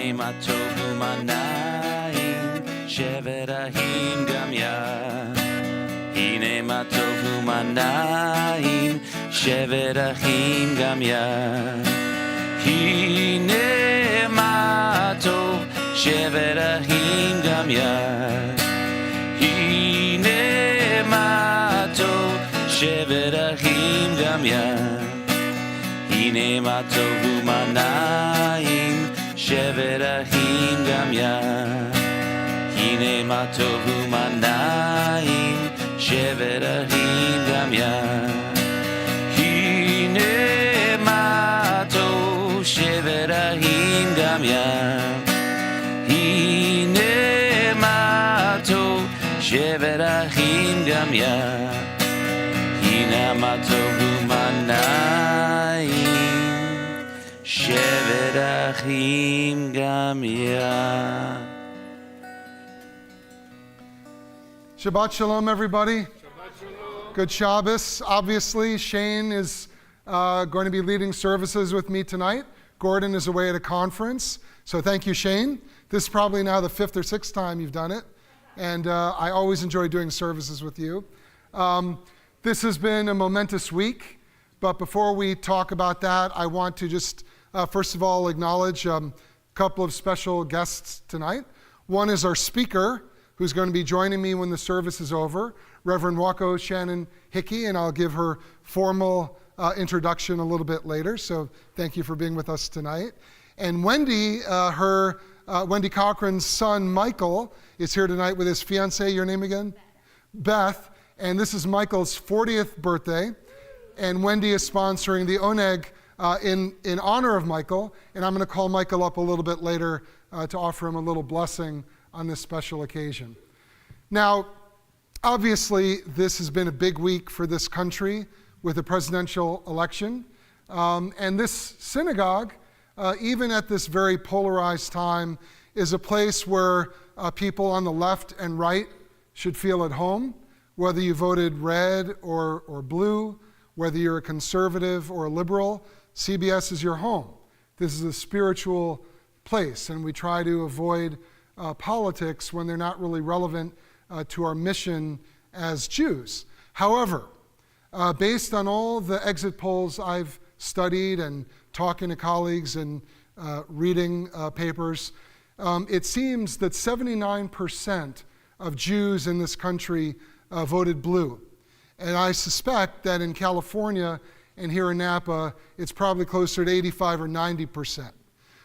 הנה מה טוב ומה נעים, שבת אחים גם יד. הנה מה טוב ומה נעים, שבת אחים גם יד. הנה מה טוב, שבת אחים גם יד. הנה מה טוב, שבת אחים גם יד. הנה מה טוב ומה נעים, שבת אחים גם יד. הנה מה טוב ומה נעים, שבת אחים גם יד. הנה מה טוב, שבת אחים גם יד. הנה מה טוב, שבת אחים גם יד. הנה מה טוב ומה נעים, שבת אחים גם יד. Shabbat Shalom, everybody. Shabbat Shalom. Good Shabbos. Obviously, Shane is going to be leading services with me tonight. Gordon is away at a conference. So thank you, Shane. This is probably now the 5th or 6th time you've done it. And I always enjoy doing services with you. This has been a momentous week. But before we talk about that, I want to just, first of all, acknowledge a couple of special guests tonight. One is our speaker, who's going to be joining me when the service is over, Reverend Wako Shannon Hickey, and I'll give her formal introduction a little bit later. So thank you for being with us tonight. And Wendy, Wendy Cochran's son, Michael, is here tonight with his fiancée. Your name again? Beth. And this is Michael's 40th birthday. And Wendy is sponsoring the Oneg in honor of Michael. And I'm going to call Michael up a little bit later to offer him a little blessing on this special occasion. Now, obviously, this has been a big week for this country with the presidential election. And this synagogue, even at this very polarized time, is a place where people on the left and right should feel at home, whether you voted red or blue, whether you're a conservative or a liberal. CBS is your home. This is a spiritual place, and we try to avoid politics when they're not really relevant to our mission as Jews. However, based on all the exit polls I've studied and talking to colleagues and reading papers, it seems that 79% of Jews in this country voted blue. And I suspect that in California and here in Napa, it's probably closer to 85 or 90%.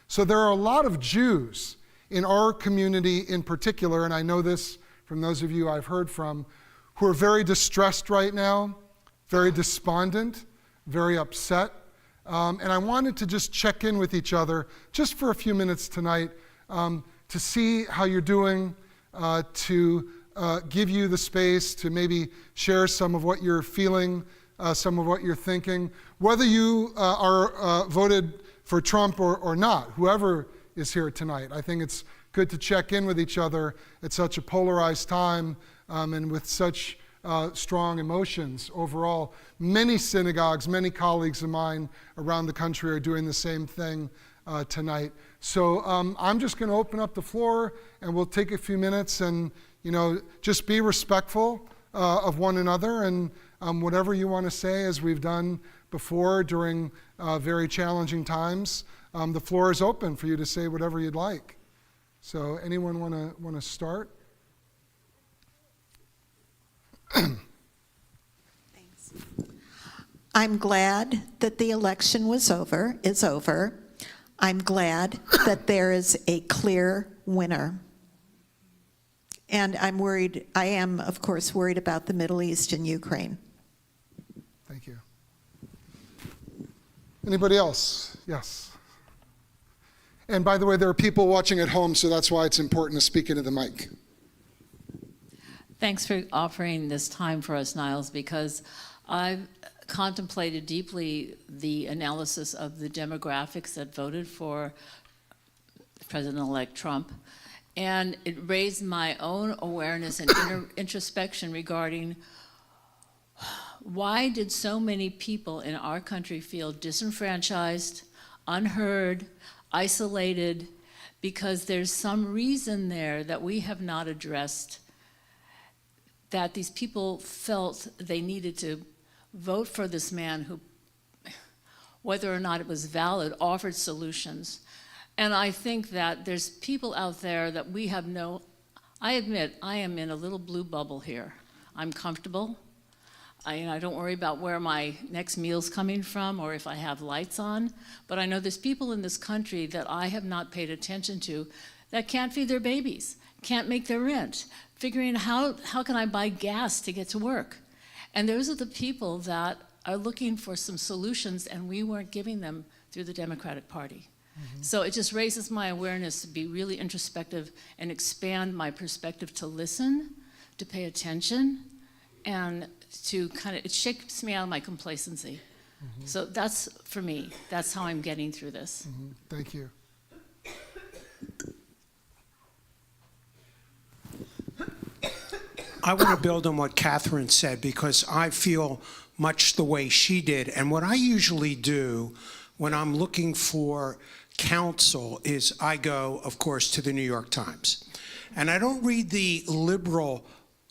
So there are a lot of Jews in our community in particular, and I know this from those of you I've heard from, who are very distressed right now, very despondent, very upset. And I wanted to just check in with each other just for a few minutes tonight to see how you're doing, to give you the space to maybe share some of what you're feeling, some of what you're thinking, whether you are voted for Trump or not, whoever is here tonight. I think it's good to check in with each other at such a polarized time and with such strong emotions overall. Many synagogues, many colleagues of mine around the country are doing the same thing tonight. So I'm just going to open up the floor and we'll take a few minutes and just be respectful of one another, and whatever you want to say, as we've done before during very challenging times, the floor is open for you to say whatever you'd like. So anyone want to start? Thanks. I'm glad that the election is over. I'm glad that there is a clear winner. And I am, of course, worried about the Middle East and Ukraine. Thank you. Anybody else? Yes. And by the way, there are people watching at home, so that's why it's important to speak into the mic. Thanks for offering this time for us, Niles, because I've contemplated deeply the analysis of the demographics that voted for President-elect Trump, and it raised my own awareness and introspection regarding why did so many people in our country feel disenfranchised, unheard, isolated, because there's some reason there that we have not addressed, that these people felt they needed to vote for this man who, whether or not it was valid, offered solutions. And I think that there's people out there that we have no, I admit, I am in a little blue bubble here. I'm comfortable. I don't worry about where my next meal's coming from or if I have lights on, but I know there's people in this country that I have not paid attention to that can't feed their babies, can't make their rent, figuring how can I buy gas to get to work? And those are the people that are looking for some solutions, and we weren't giving them through the Democratic Party. Mm-hmm. So it just raises my awareness to be really introspective and expand my perspective to listen, to pay attention, and to kind of, it shakes me out of my complacency. Mm-hmm. So that's, for me, that's how I'm getting through this. Mm-hmm. Thank you. I want to build on what Catherine said because I feel much the way she did. And what I usually do when I'm looking for counsel is I go, of course, to the New York Times. And I don't read the liberal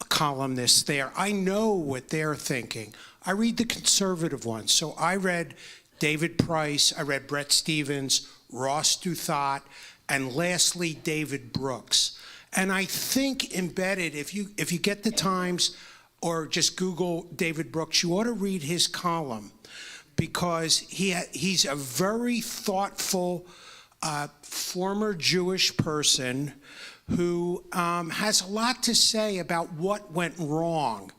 columnists there. I know what they're thinking. I read the conservative ones. So I read David Price, I read Bret Stephens, Ross Douthat, and lastly, David Brooks. And I think embedded, if you get the Times or just Google David Brooks, you ought to read his column because he's a very thoughtful former Jewish person who has a lot to say about what went wrong.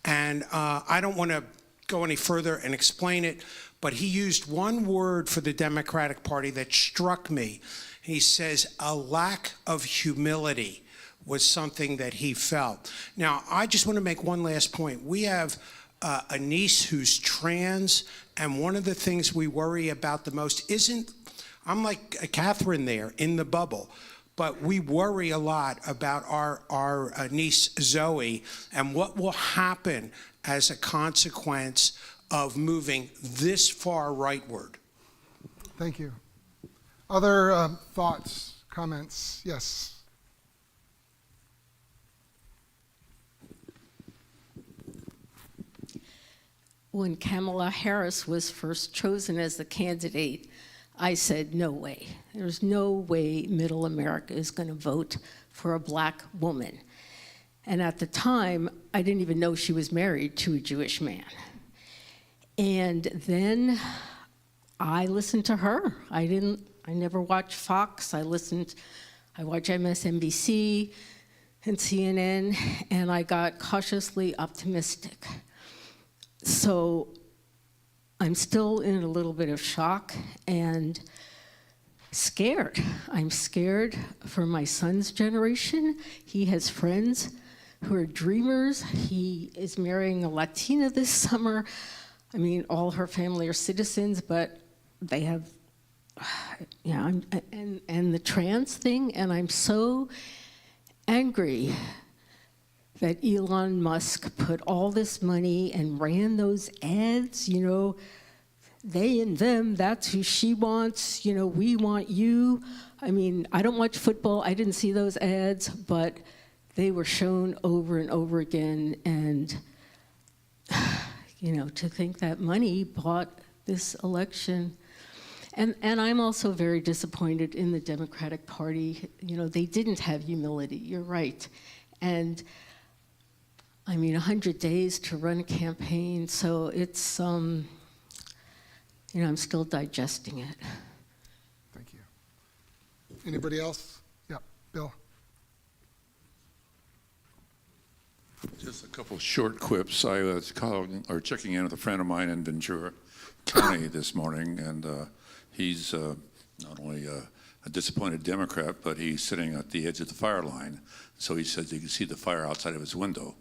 And I don't want to go any further and explain it, but he used one word for the Democratic Party that struck me. He says, a lack of humility was something that he felt. Now, I just want to make one last point. We have a niece who's trans, and one of the things we worry about the most isn't, I'm like Catherine there in the bubble, but we worry a lot about our niece Zoe and what will happen as a consequence of moving this far rightward. Thank you. Other thoughts, comments? Yes. When Kamala Harris was first chosen as the candidate, I said, no way. There's no way middle America is going to vote for a black woman. And at the time, I didn't even know she was married to a Jewish man. And then I listened to her. I never watched Fox. I watched MSNBC and CNN, and I got cautiously optimistic. So I'm still in a little bit of shock and scared. I'm scared for my son's generation. He has friends who are dreamers. He is marrying a Latina this summer. I mean, all her family are citizens, but they have, and the trans thing, and I'm so angry that Elon Musk put all this money and ran those ads, they and them, that's who she wants, we want you. I mean, I don't watch football, I didn't see those ads, but they were shown over and over again, and to think that money bought this election. And I'm also very disappointed in the Democratic Party. They didn't have humility, you're right. And 100 days to run a campaign, so it's, I'm still digesting it. Thank you. Anybody else? Yeah, Bill. Just a couple short quips. I was checking in with a friend of mine in Ventura County this morning, and he's not only a disappointed Democrat, but he's sitting at the edge of the fire line. So he says he can see the fire outside of his window.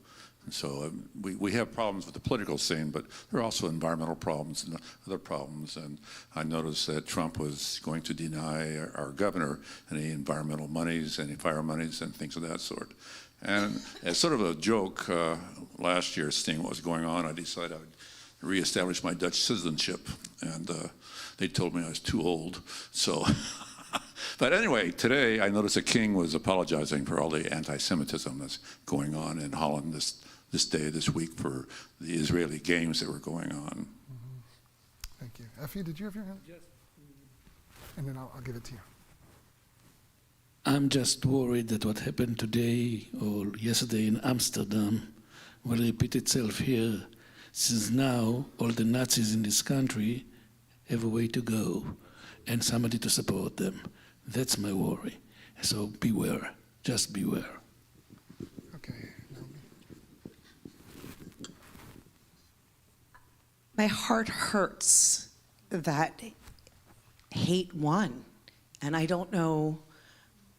And so we have problems with the political scene, but there are also environmental problems and other problems. And I noticed that Trump was going to deny our governor any environmental monies, any fire monies, and things of that sort. And as sort of a joke, last year, seeing what was going on, I decided I would reestablish my Dutch citizenship. And they told me I was too old. So, But anyway, today I noticed the king was apologizing for all the anti-Semitism that's going on in Holland this day, this week, for the Israeli games that were going on. Thank you. Effie, did you have your hand? Yes. And then I'll give it to you. I'm just worried that what happened today or yesterday in Amsterdam will repeat itself here, since now all the Nazis in this country have a way to go and somebody to support them. That's my worry. So beware, just beware. Okay. My heart hurts that hate won. And I don't know,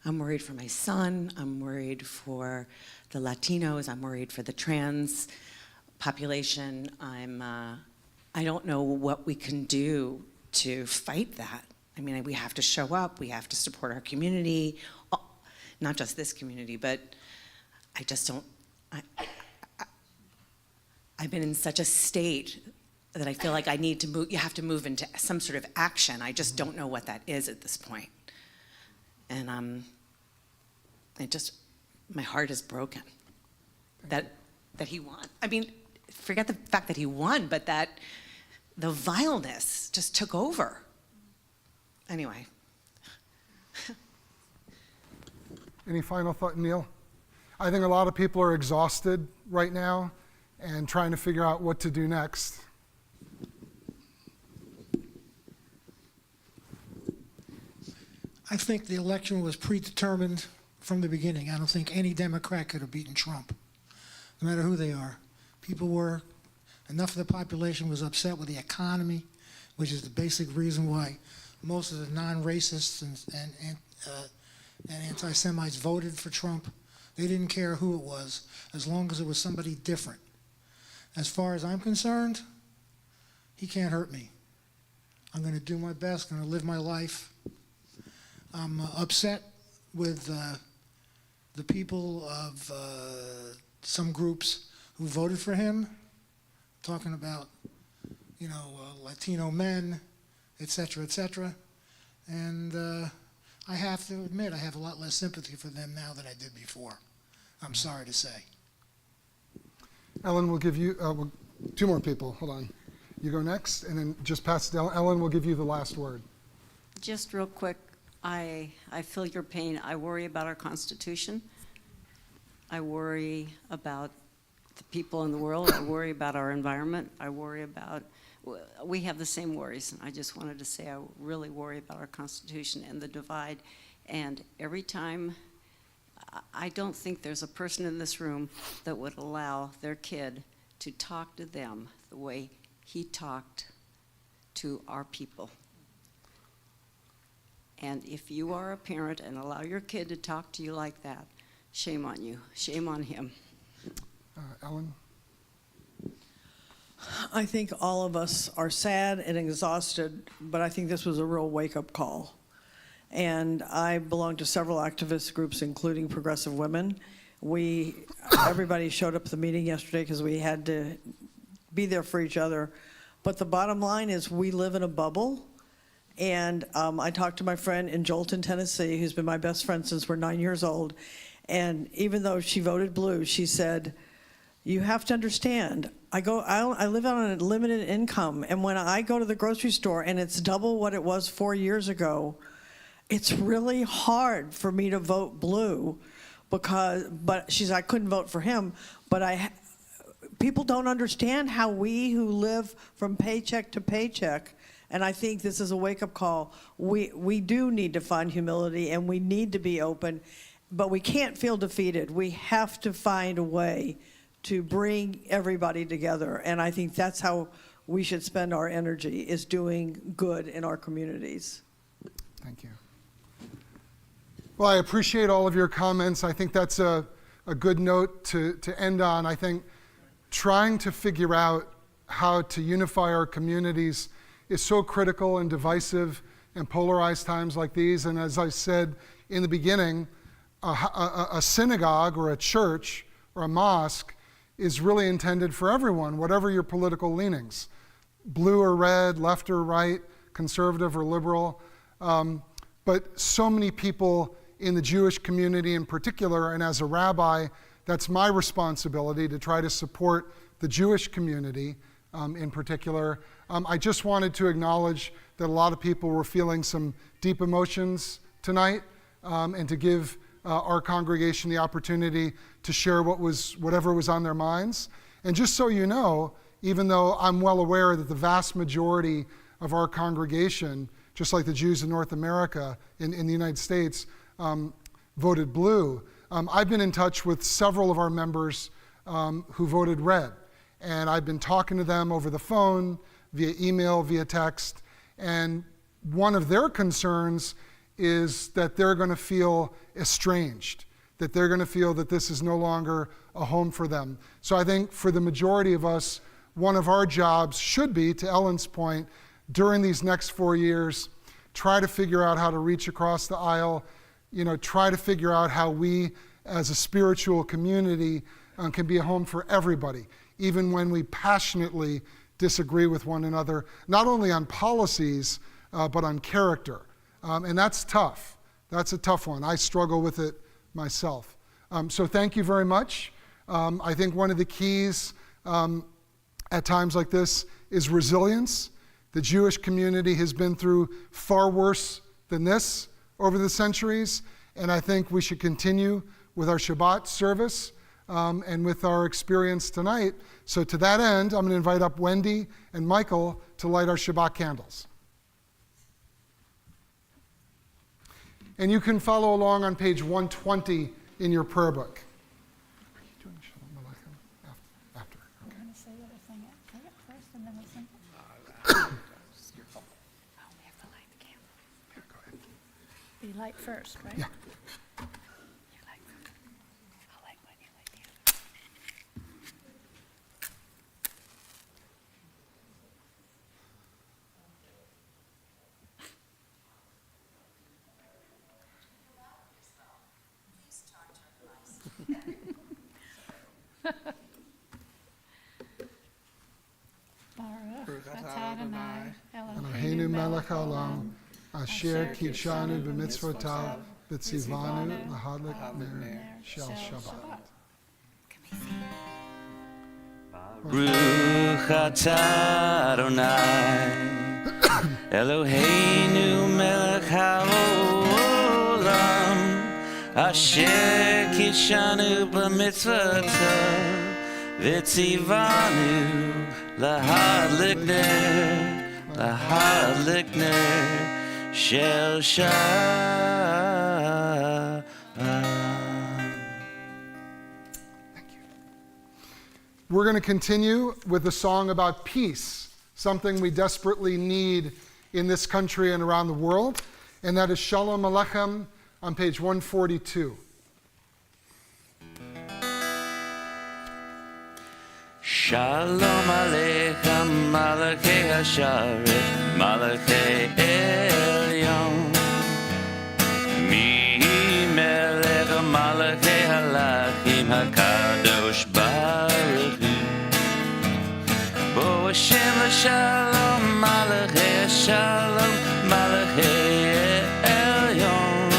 I'm worried for my son, I'm worried for the Latinos, I'm worried for the trans population. I don't know what we can do to fight that. I mean, we have to show up, we have to support our community, not just this community, but I just don't, I've been in such a state that I feel like I need to move, you have to move into some sort of action. I just don't know what that is at this point. And my heart is broken that he won. I mean, forget the fact that he won, but that the vileness just took over. Anyway. Any final thought, Neil? I think a lot of people are exhausted right now and trying to figure out what to do next. I think the election was predetermined from the beginning. I don't think any Democrat could have beaten Trump, no matter who they are. Enough of the population was upset with the economy, which is the basic reason why most of the non-racists and anti-Semites voted for Trump. They didn't care who it was, as long as it was somebody different. As far as I'm concerned, he can't hurt me. I'm going to do my best, going to live my life. I'm upset with the people of some groups who voted for him, talking about, Latino men, et cetera, and I have to admit I have a lot less sympathy for them now than I did before. I'm sorry to say. Ellen will give you, two more people, hold on. You go next, and then just pass it down. Ellen will give you the last word. Just real quick, I feel your pain. I worry about our Constitution. I worry about the people in the world. I worry about our environment. I worry about, we have the same worries. I just wanted to say I really worry about our Constitution and the divide. And every time, I don't think there's a person in this room that would allow their kid to talk to them the way he talked to our people. And if you are a parent and allow your kid to talk to you like that, shame on you, shame on him. Ellen? I think all of us are sad and exhausted, but I think this was a real wake-up call. And I belong to several activist groups, including Progressive Women. Everybody showed up at the meeting yesterday because we had to be there for each other. But the bottom line is we live in a bubble. And I talked to my friend in Jolton, Tennessee, who's been my best friend since we're 9 years old. And even though she voted blue, she said, you have to understand, I live on a limited income. And when I go to the grocery store and it's double what it was 4 years ago, it's really hard for me to vote blue but she said I couldn't vote for him, but people don't understand how we who live from paycheck to paycheck, and I think this is a wake-up call. We do need to find humility and we need to be open, but we can't feel defeated. We have to find a way to bring everybody together, and I think that's how we should spend our energy, is doing good in our communities. Thank you. Well, I appreciate all of your comments. I think that's a good note to end on. I think trying to figure out how to unify our communities is so critical in divisive and polarized times like these. And as I said in the beginning, a synagogue or a church or a mosque is really intended for everyone, whatever your political leanings, blue or red, left or right, conservative or liberal. but so many people in the Jewish community in particular, and as a rabbi, that's my responsibility to try to support the Jewish community in particular. I just wanted to acknowledge that a lot of people were feeling some deep emotions tonight, and to give our congregation the opportunity to share whatever was on their minds. And just so you know, even though I'm well aware that the vast majority of our congregation, just like the Jews in North America, in the United States, voted blue, I've been in touch with several of our members who voted red. And I've been talking to them over the phone, via email, via text, and one of their concerns is that they're going to feel estranged, that they're going to feel that this is no longer a home for them. So I think for the majority of us, one of our jobs should be, to Ellen's point, during these next 4 years, try to figure out how to reach across the aisle, try to figure out how we as a spiritual community can be a home for everybody, even when we passionately disagree with one another, not only on policies, but on character. And that's tough. That's a tough one. I struggle with it myself. So thank you very much. I think one of the keys at times like this is resilience. The Jewish community has been through far worse than this over the centuries, and I think we should continue with our Shabbat service and with our experience tonight. So to that end, I'm going to invite up Wendy and Michael to light our Shabbat candles. And you can follow along on page 120 in your prayer book. Are you doing Shalom Aleichem after? Okay. I'm going to say what I sing it. Say it first and then we'll sing it. We have to light the candle. Yeah, go ahead. You light first, right? Yeah. You light first. I'll light one, you light the other. Baruch atah Adonai Eloheinu melech haolam, asher kidshanu b'mitzvotav, b'tzivanu l'hadlik ner shel Shabbat. Baruch atah Adonai, Eloheinu melech haolam, asher kidshanu b'mitzvotav, v'tzivanu lahadlik ner shel Shabbat. We're going to continue with a song about peace, something we desperately need in this country and around the world, and that is Shalom Aleichem on page 142. Shalom Aleichem, Malachei Hasharet, Malachei Elyon. Mi melech Malachei Halachim, HaKadosh Baruch Hu. Bo Hashem L'Shalom, Malachei Shalom, Malachei Elyon.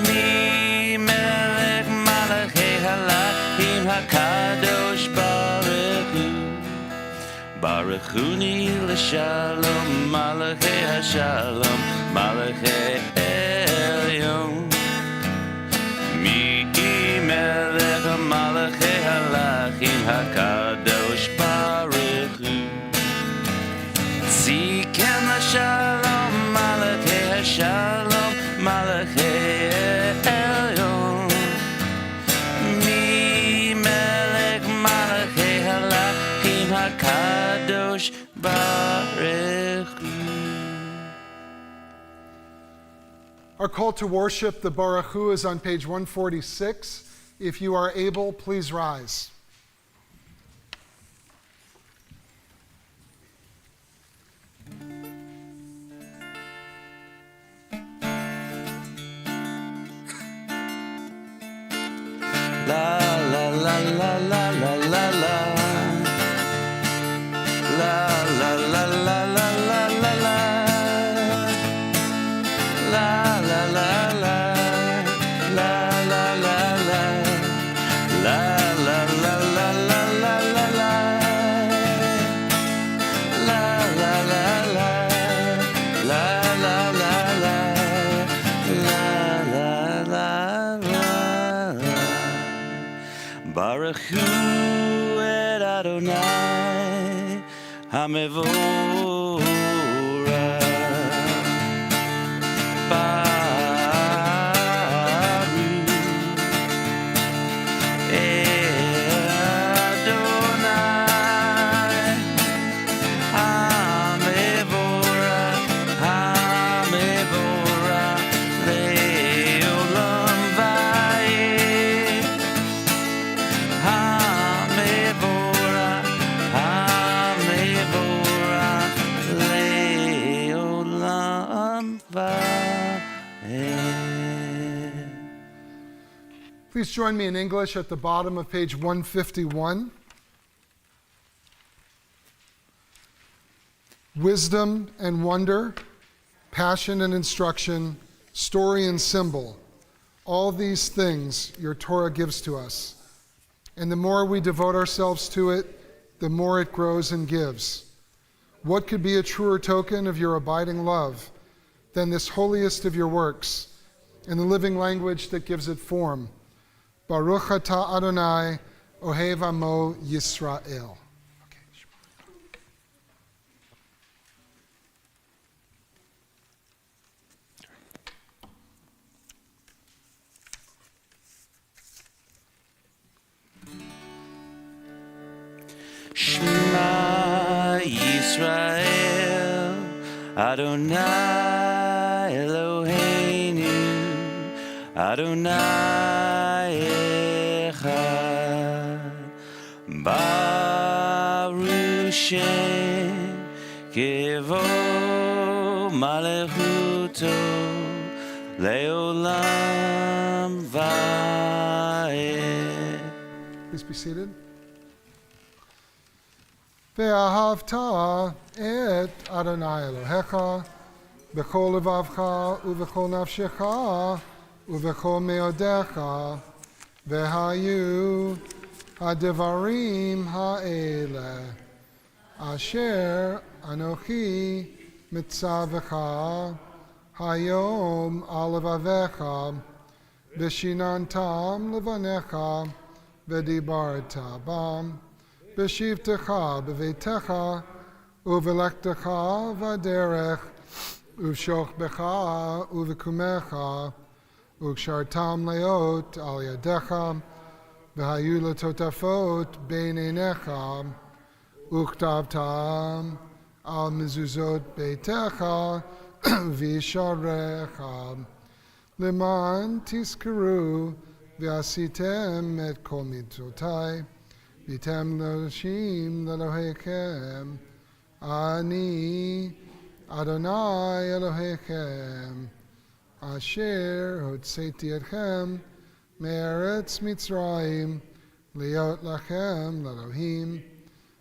Mi melech Malachei Halachim, HaKadosh Baruch Huni l'shalom, Malachei Hashalom, Malachei Elyon. Mi melech Malachei Halachim, HaKadosh Baruch Hu. Tziken l'shalom, Malachei Hashalom, Malachei Elyon. Mi melech Malachei Halachim, HaKadosh Baruch Hu. Our call to worship, the Baruch Hu, is on page 146. If you are able, please rise. La la la la la la la la. La la la la la la la la. Baruch hu et Adonai HaMevorach. Please join me in English at the bottom of page 151. Wisdom and wonder, passion and instruction, story and symbol, all these things your Torah gives to us. And the more we devote ourselves to it, the more it grows and gives. What could be a truer token of your abiding love than this holiest of your works, and the living language that gives it form? Baruch atah Adonai, Ohev Amo Yisrael. Shema Yisrael, Adonai Eloheinu, Adonai Echad, Baruch Shem Kevo Malechuto Leolam Vaed. Please be seated. Ve'ahavta et Adonai Elohecha b'chol levavcha u'v'chol nafshecha u'v'chol meodecha ve'hayu hadevarim ha'ele asher anochi mitzavecha hayom al levavecha v'shinantam levanecha v'dibarta bam B'shivtecha b'veitecha u'velektecha v'derech u'vshochbecha u'v'kumecha u'kshartam leot al yadecha v'hayu letotafot bein einecha u'chtavtam al mezuzot beitecha v'yisharecha leman tizkeru v'asitem et kol mitzotai Vitem Elohim Elohechem, Ani Adonai Elohechem, Asher Hotzeti Etchem, Me'eretz Mitzrayim, Liot Lachem Elohim,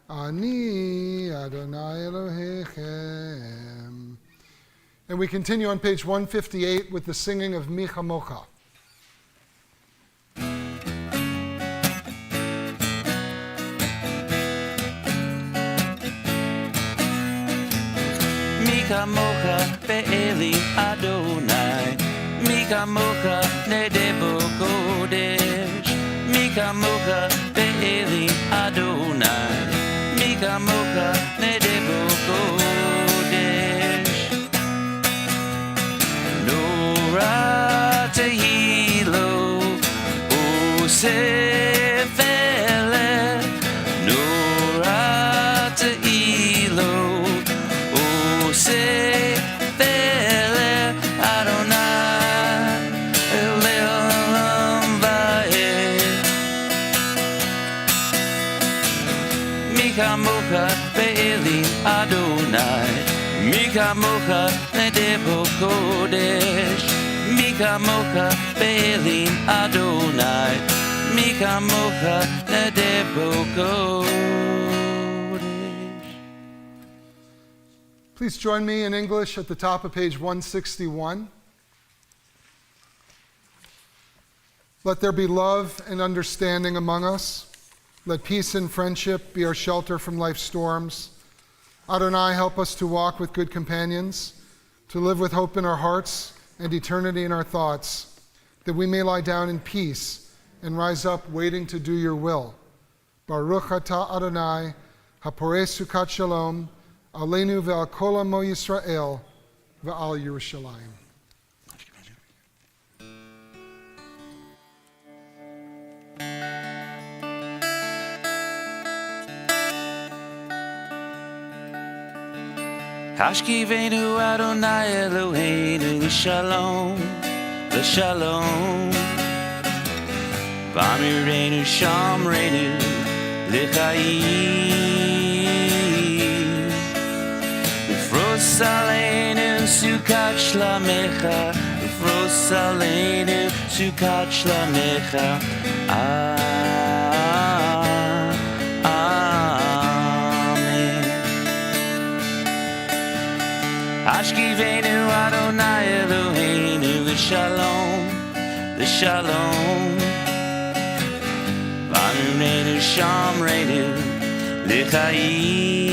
Ani Adonai Elohechem. And we continue on page 158 with the singing of Mi Chamocha. Mi kamocha be'eli Adonai, mi kamocha nedebo kodesh. Mi kamocha be'eli Adonai, mi kamocha nedebo kodesh. Nora tehilo usefele, Nora tehilo say Vele Adonai Leolam Vaed. Mika Mocha Be'eli Adonai, Mika Mocha Nedebo Kodesh, Mika Mocha Be'eli Adonai, Mika Mocha Nedebo Kodesh. Please join me in English at the top of page 161. Let there be love and understanding among us. Let peace and friendship be our shelter from life's storms. Adonai, help us to walk with good companions, to live with hope in our hearts and eternity in our thoughts, that we may lie down in peace and rise up waiting to do your will. Baruch atah Adonai, haporei sukat shalom, aleinu ve'al kol amo Yisrael, ve'al Yerushalayim. Hashkivenu Adonai Eloheinu l'shalom, l'shalom. V'amirenu shamrenu l'chaim. Ufros aleinu sukat shlamecha, ufros aleinu sukat shlamecha. Ashkivenu Adonai Eloheinu l'shalom, l'shalom. V'amirenu shamrenu l'chaim.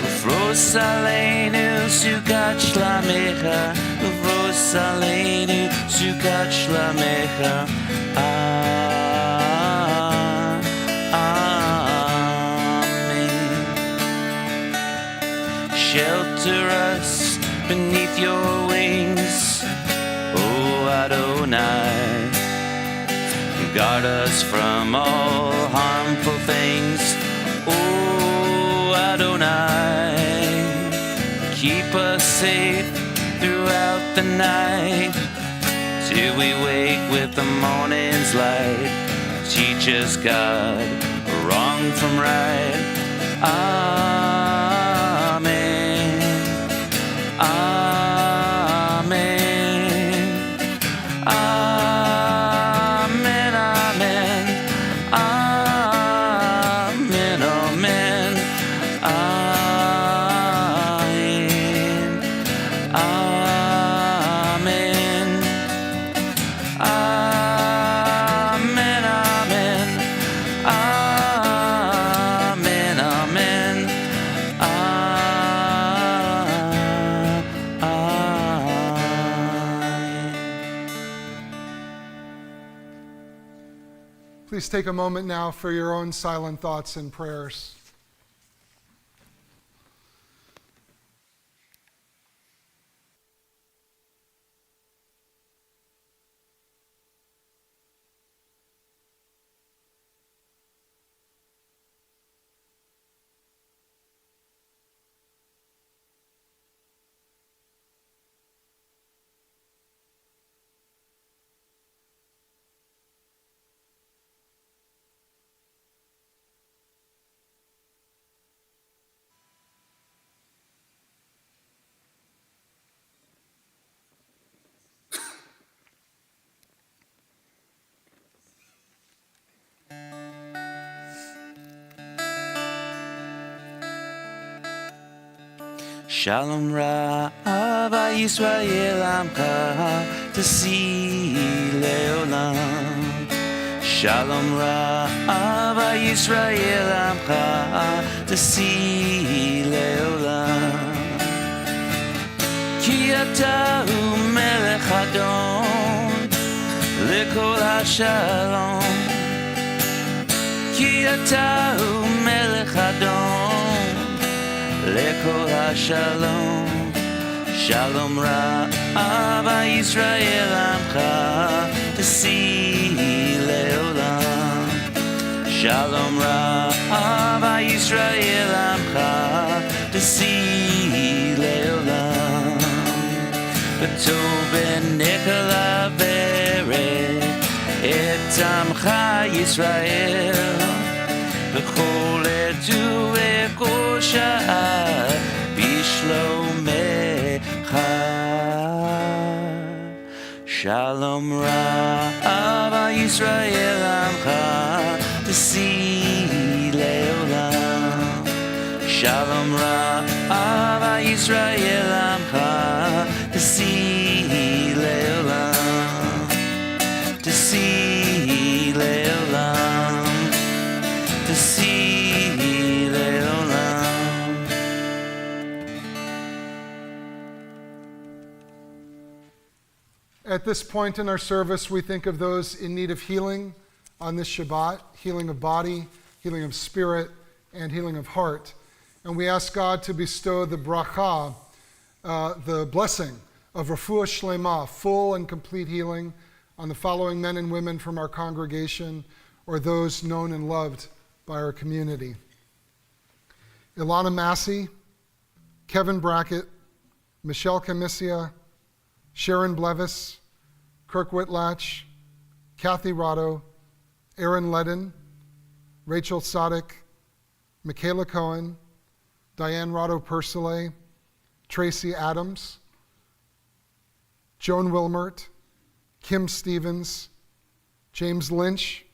Ufros aleinu sukat shlamecha, ufros aleinu sukat shlamecha. Shelter us beneath your wings, O Adonai. Guard us from all harmful things, O Adonai. Keep us safe throughout the night, till we wake with the morning's light. Teach us, God, wrong from right. Please take a moment now for your own silent thoughts and prayers. Shalom Ra'ava Yisrael Amcha Tasi Leolam. Shalom Ra'ava Yisrael Amcha Tasi Leolam. Ki Ata Hu Melech Adon Lekol HaShalom. Ki Ata Hu Melech Adon Lekol HaShalom. Shalom Ra'ava Yisrael Amcha Tasi Leolam. Shalom Ra'ava Yisrael Amcha Tasi Leolam. B'tov b'necha laveret et Amcha Yisrael. B'chol etu v'kosha b'shlomecha. Shalom Ra'ava Yisrael Amcha Tasi Leolam. Shalom Ra'ava Yisrael Amcha Tasi Leolam. Tasi Leolam. Tasi Leolam. At this point in our service, we think of those in need of healing on this Shabbat, healing of body, healing of spirit, and healing of heart. And we ask God to bestow the bracha, the blessing of refuah shlema, full and complete healing, on the following men and women from our congregation or those known and loved by our community. Ilana Massey, Kevin Brackett, Michelle Camissia, Sharon Blevis, Kirk Whitlatch, Kathy Rotto, Aaron Ledden, Rachel Sadek, Michaela Cohen, Diane Rotto Persile, Tracy Adams, Joan Wilmert, Kim Stevens, James Lynch,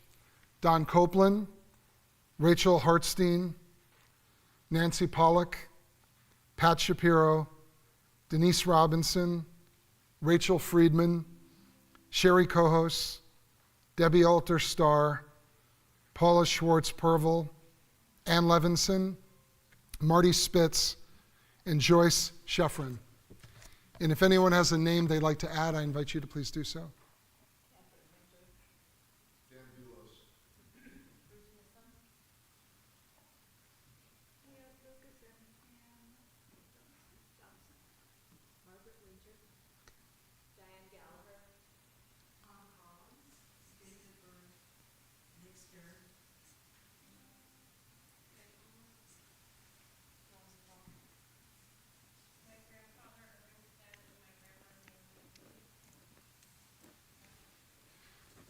Don Copeland, Rachel Hartstein, Nancy Pollock, Pat Shapiro, Denise Robinson, Rachel Friedman, Sherry Kohos, Debbie Alter Starr, Paula Schwartz-Pervel, Ann Levinson, Marty Spitz, and Joyce Sheffrin. And if anyone has a name they'd like to add, I invite you to please do so.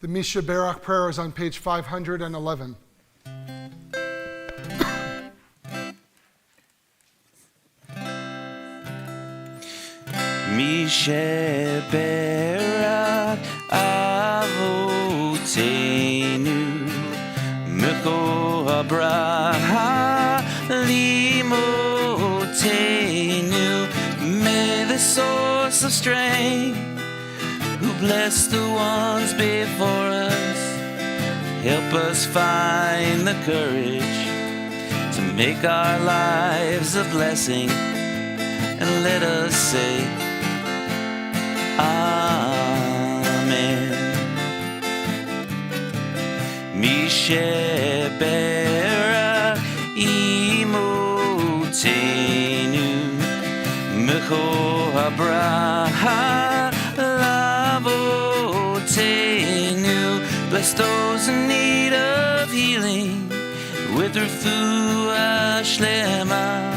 The Misha Berach prayer is on page 511. Misha Berach Avotenu Meko Habraha Limotenu. May the source of strength who bless the ones before us help us find the courage to make our lives a blessing, and let us say Amen. Mishe Berach Imotenu Mecho Habraha Lavotenu. Bless those in need of healing with refuah shlema,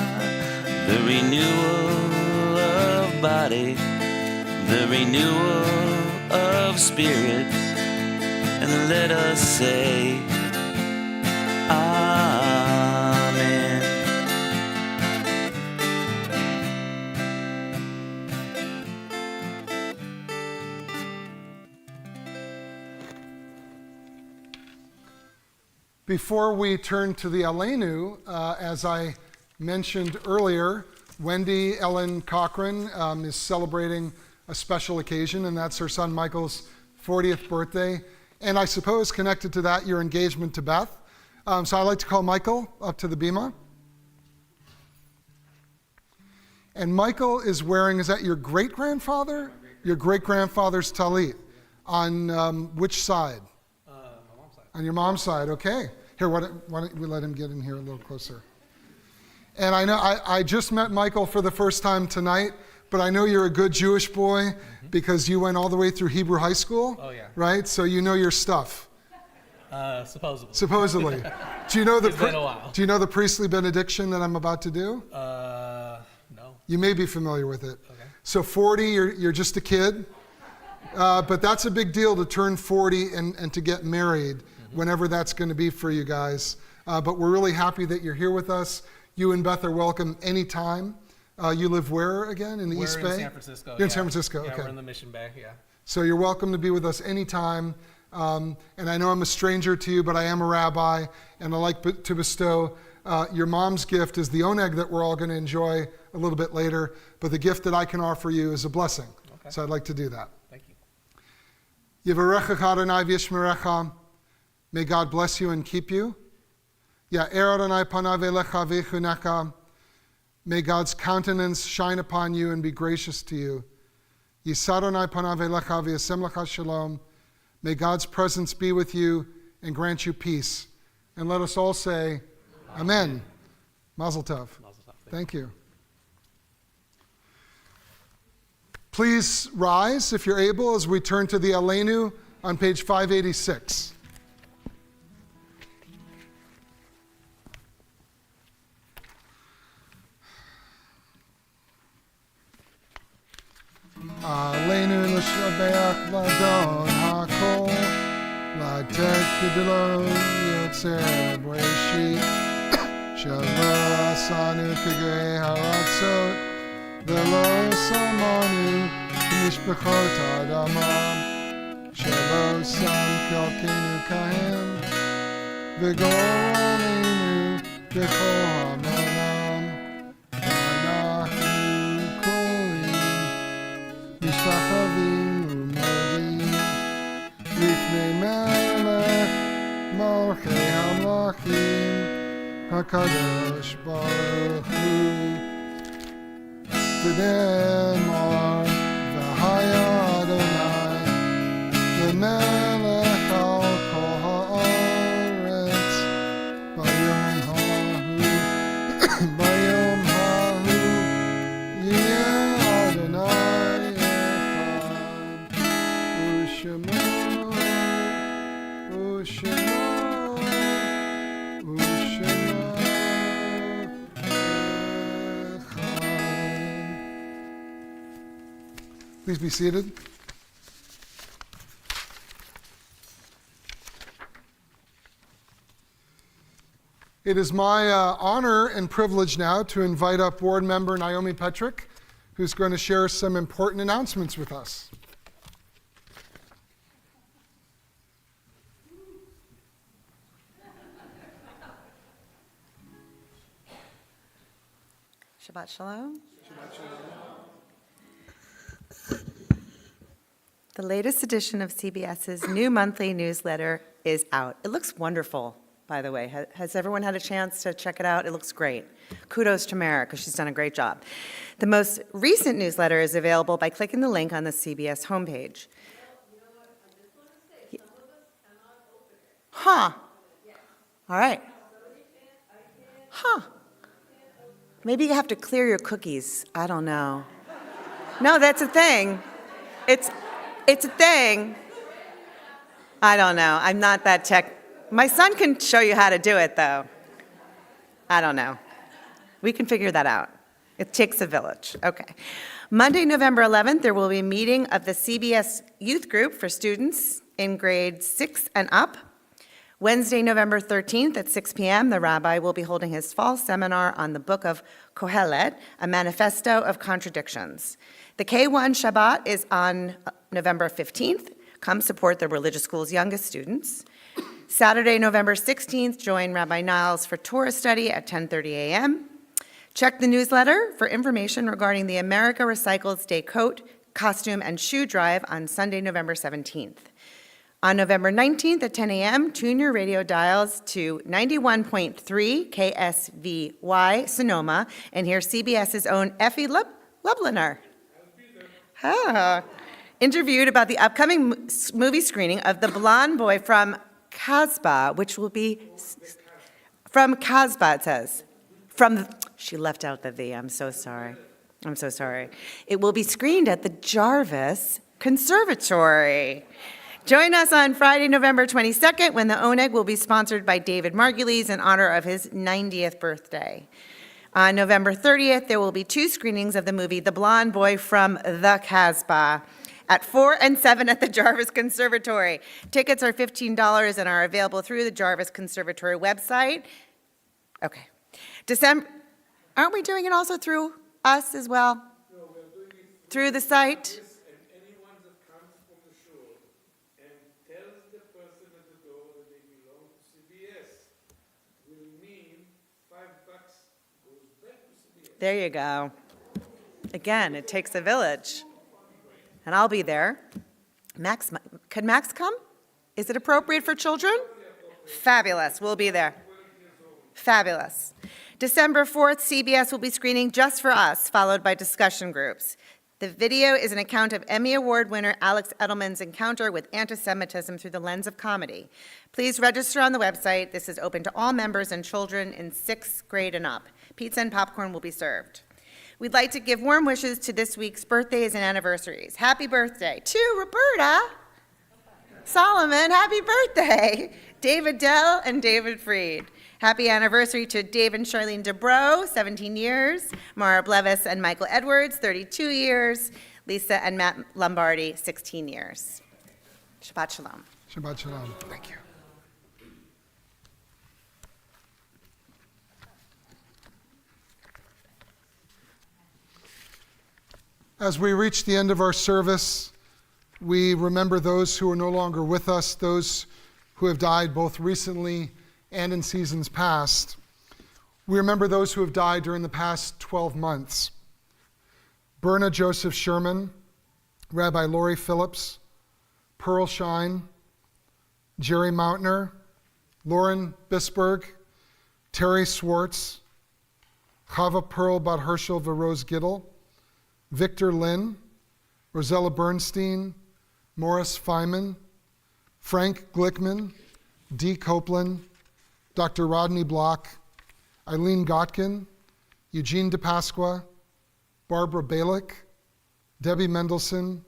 the renewal of body, the renewal of spirit, and let us say Amen. Before we turn to the Aleinu, as I mentioned earlier, Wendy Ellen Cochran is celebrating a special occasion, and that's her son Michael's 40th birthday. And I suppose connected to that, your engagement to Beth. So I'd like to call Michael up to the bima. And Michael is wearing, is that your great-grandfather? Your great-grandfather's talit. On which side? My mom's side. On your mom's side, okay. Here, why don't we let him get in here a little closer. And I know I just met Michael for the first time tonight, but I know you're a good Jewish boy because you went all the way through Hebrew high school. Oh, yeah. Right? So you know your stuff. Supposedly. Supposedly. Do you know It's been a while. Do you know the priestly benediction that I'm about to do? No. You may be familiar with it. Okay. So 40, you're just a kid. But that's a big deal to turn 40 and to get married, whenever that's going to be for you guys. But we're really happy that you're here with us. You and Beth are welcome anytime. You live where again? In the East Bay? We're in San Francisco. You're in San Francisco, Yeah, okay. we're in the Mission Bay, yeah. So you're welcome to be with us anytime. And I know I'm a stranger to you, but I am a rabbi, and I like to bestow your mom's gift is the oneg that we're all going to enjoy a little bit later, but the gift that I can offer you is a blessing. Okay. So I'd like to do that. Thank you. Yivarechecha Adonai v'yishmerecha. May God bless you and keep you. Ya'er Adonai panav elecha v'yichunecha. May God's countenance shine upon you and be gracious to you. Yisadonai panav elecha v'yasem lecha shalom. May God's presence be with you and grant you peace. And let us all say, Amen. Mazel tov. Thank you. Please rise, if you're able, as we turn to the Aleinu on page 586. Aleinu l'shabeach l'adon hakol l'tek b'delo yotzer b'reshit shelo asanu k'grei haratzot v'lo samanu k'mishpachot adamam shelo sam k'alkenu kahem v'gor aleinu b'chol ha'manam v'anachnu kolim משתחווים ומודים לפני מלך מלכי המלכים הקדוש ברוך הוא ונאמר והיה אדוני למלך על כל הארץ ביום ההוא ביום ההוא יהיה אדוני Shema, O Shema, O Shema, please be seated. It is my honor and privilege now to invite up board member Naomi Petrick, who's going to share some important announcements with us. Shabbat Shalom. Shabbat Shalom. The latest edition of CBS's new monthly newsletter is out. It looks wonderful, by the way. Has everyone had a chance to check it out? It looks great. Kudos to Mara, because she's done a great job. The most recent newsletter is available by clicking the link on the CBS homepage. Huh. All right. Huh. Maybe you have to clear your cookies. I don't know. No, that's a thing. It's a thing. I don't know. I'm not that tech. My son can show you how to do it, though. I don't know. We can figure that out. It takes a village. Okay. Monday, November 11th, there will be a meeting of the CBS Youth Group for students in grades 6 and up. Wednesday, November 13th at 6 p.m., the rabbi will be holding his fall seminar on the book of Kohelet, a manifesto of contradictions. The K1 Shabbat is on November 15th. Come support the religious school's youngest students. Saturday, November 16th, join Rabbi Niles for Torah study at 10:30 a.m. Check the newsletter for information regarding the America Recycles Day coat, costume, and shoe drive on Sunday, November 17th. On November 19th at 10 a.m., tune your radio dials to 91.3 KSVY Sonoma and hear CBS's own Effie Lubliner. Interviewed about the upcoming movie screening of The Blonde Boy from Casbah, which will be from Casbah, it says. She left out the V. I'm so sorry. It will be screened at the Jarvis Conservatory. Join us on Friday, November 22nd, when the Oneg will be sponsored by David Margulies in honor of his 90th birthday. On November 30th, there will be 2 screenings of the movie The Blonde Boy from the Casbah at 4 and 7 at the Jarvis Conservatory. Tickets are $15 and are available through the Jarvis Conservatory website. Okay. Aren't we doing it also through us as well? No, we're doing it through the site? There you go. Again, it takes a village. And I'll be there. Max, can Max come? Is it appropriate for children? Fabulous, we'll be there. Fabulous. December 4th, CBS will be screening Just for Us, followed by discussion groups. The video is an account of Emmy Award winner Alex Edelman's encounter with anti-Semitism through the lens of comedy. Please register on the website. This is open to all members and children in 6th grade and up. Pizza and popcorn will be served. We'd like to give warm wishes to this week's birthdays and anniversaries. Happy birthday to Roberta Solomon. Happy birthday. David Dell and David Freed. Happy anniversary to Dave and Charlene Dubrow, 17 years. Mara Blevis and Michael Edwards, 32 years. Lisa and Matt Lombardi, 16 years. Shabbat Shalom. Shabbat Shalom. Thank you. As we reach the end of our service, we remember those who are no longer with us, those who have died both recently and in seasons past. We remember those who have died during the past 12 months. Berna Joseph Sherman, Rabbi Lori Phillips, Pearl Shine, Jerry Mountner, Lauren Bisberg, Terry Swartz, Chava Pearl Bat Herschel Verose Giddel, Victor Lynn, Rosella Bernstein, Morris Feynman, Frank Glickman, Dee Copeland, Dr. Rodney Block, Eileen Gotkin, Eugene DePasqua, Barbara Balick, Debbie Mendelson,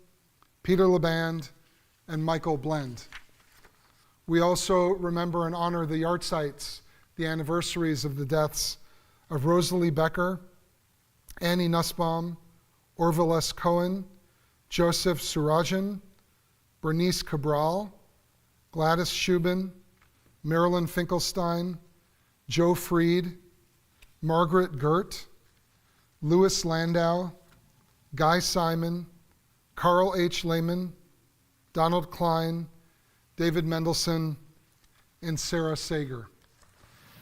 Peter LeBand, and Michael Blend. We also remember and honor the yard sites, the anniversaries of the deaths of Rosalie Becker, Annie Nussbaum, Orville S. Cohen, Joseph Surajan, Bernice Cabral, Gladys Shubin, Marilyn Finkelstein, Joe Freed, Margaret Gert, Louis Landau, Guy Simon, Carl H. Lehman, Donald Klein, David Mendelson, and Sarah Sager.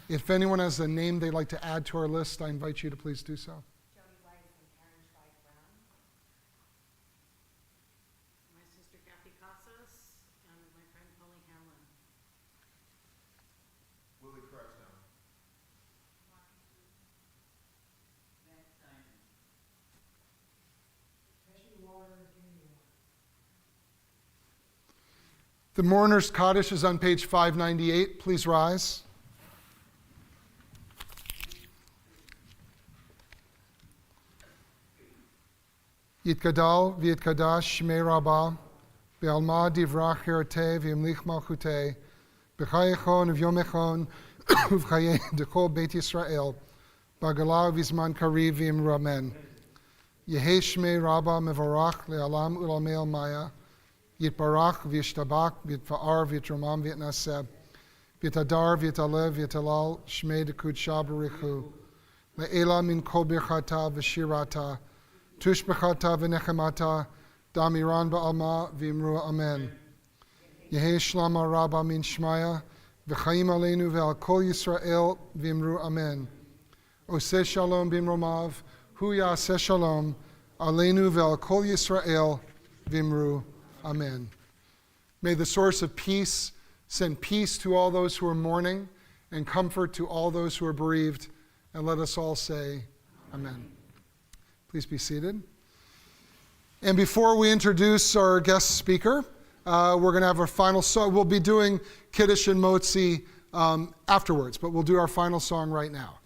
If anyone has a name they'd like to add to our list, I invite you to please do so. The mourner's Kaddish is on page 598. Please rise. Yitgadal v'yitkadash shmei Rabbah, be'alma divrach hirteh v'yimlich malchuteh, b'chayechon v'yomechon uv'chayeh dechol Beit Yisrael, b'agalah v'zman kariv v'imru amen. Yehei shmei Rabbah mevorach le'alam u'lamei al-maya, Yitbarach v'yishtabach v'yitfa'ar v'yitromam v'yitnaseh, v'yitadar v'yitalev v'yitalal shmei dekudsha b'richu, le'ela min kol birchata v'shirata, tushbechata v'nechemata, damiran ba'alma v'imru amen. Yehei shlama rabba min shmaya, v'chaim aleinu v'al kol Yisrael v'imru amen. Oseh shalom b'imromav, hu yaseh shalom, aleinu v'al kol Yisrael v'imru amen. May the source of peace send peace to all those who are mourning and comfort to all those who are bereaved. And let us all say, amen. Please be seated. And before we introduce our guest speaker, we're going to have our final song. We'll be doing Kiddush and Motzi afterwards, but we'll do our final song right now.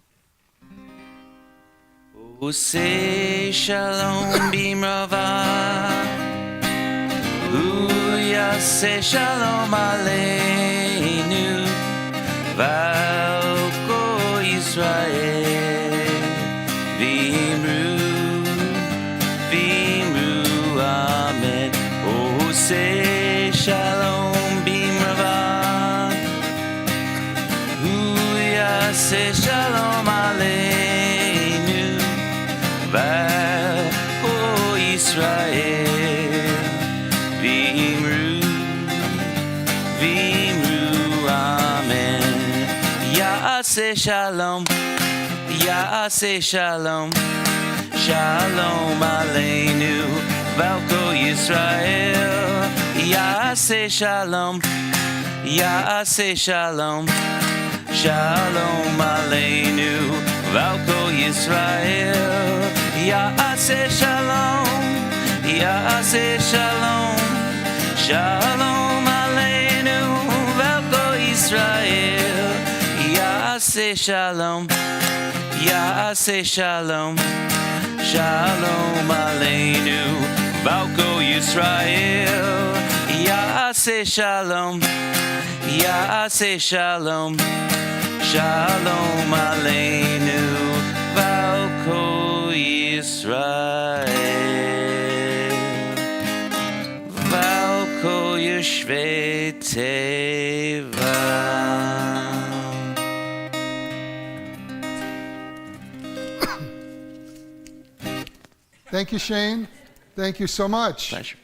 Say shalom b'imrava, Yaseh shalom aleinu, v'al kol Yisrael, v'imru amen. Oh, say shalom b'imrava, Yaseh shalom aleinu, v'al kol Yisrael, Ya'aseh shalom, Ya'aseh shalom, shalom aleinu, v'al kol Yisrael. Ya'aseh shalom, Ya'aseh shalom, shalom aleinu, v'al kol Yisrael. Ya'aseh shalom, Ya'aseh Shalom, Shalom Aleinu, Velko Yisrael. Ya'aseh Shalom, Ya'aseh Shalom, Shalom Aleinu, Velko Yisrael. Ya'aseh Shalom, Ya'aseh Shalom, Shalom Aleinu, Velko Yisrael. Velko Yeshvei Teva. Thank you, Shane. Thank you so much. Pleasure.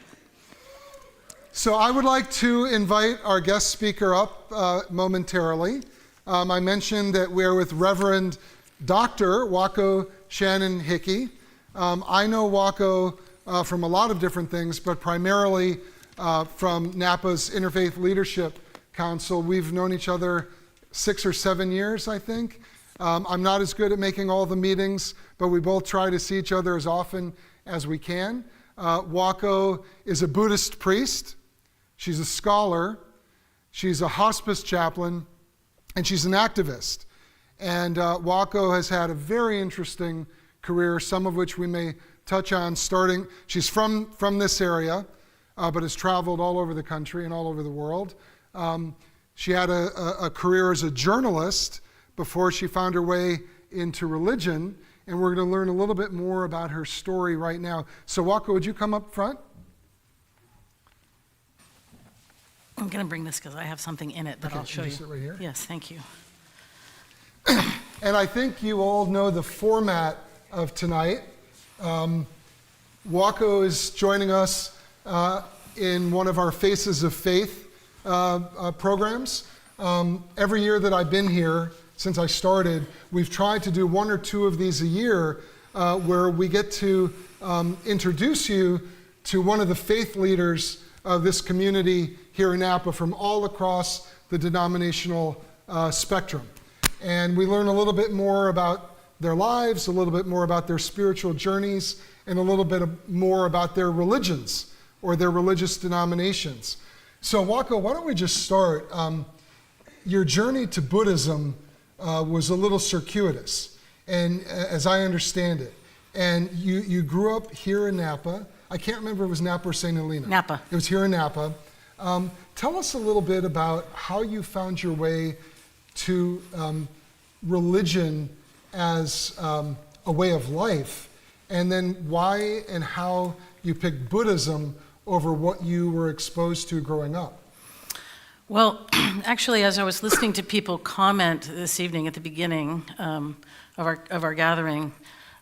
So I would like to invite our guest speaker up momentarily. I mentioned that we're with Reverend Dr. Wako Shannon Hickey. I know Wako from a lot of different things, but primarily from Napa's Interfaith Leadership Council. We've known each other 6 or 7 years, I think. I'm not as good at making all the meetings, but we both try to see each other as often as we can. Wako is a Buddhist priest. She's a scholar. She's a hospice chaplain, and she's an activist. And Wako has had a very interesting career, some of which we may touch on starting. She's from this area, but has traveled all over the country and all over the world. She had a career as a journalist before she found her way into religion, and we're going to learn a little bit more about her story right now. So Wako, would you come up front? I'm going to bring this because I have something in it that I'll show you. Sit right here. Yes, thank you. And I think you all know the format of tonight. Wako is joining us in one of our Faces of Faith programs. Every year that I've been here, since I started, we've tried to do 1 or 2 of these a year where we get to introduce you to one of the faith leaders of this community here in Napa from all across the denominational spectrum. And we learn a little bit more about their lives, a little bit more about their spiritual journeys, and a little bit more about their religions or their religious denominations. So Wako, why don't we just start? Your journey to Buddhism was a little circuitous, and as I understand it. And you grew up here in Napa. I can't remember if it was Napa or St. Helena. Napa. It was here in Napa. Tell us a little bit about how you found your way to religion as a way of life, and then why and how you picked Buddhism over what you were exposed to growing up. Well, actually, as I was listening to people comment this evening at the beginning of our gathering,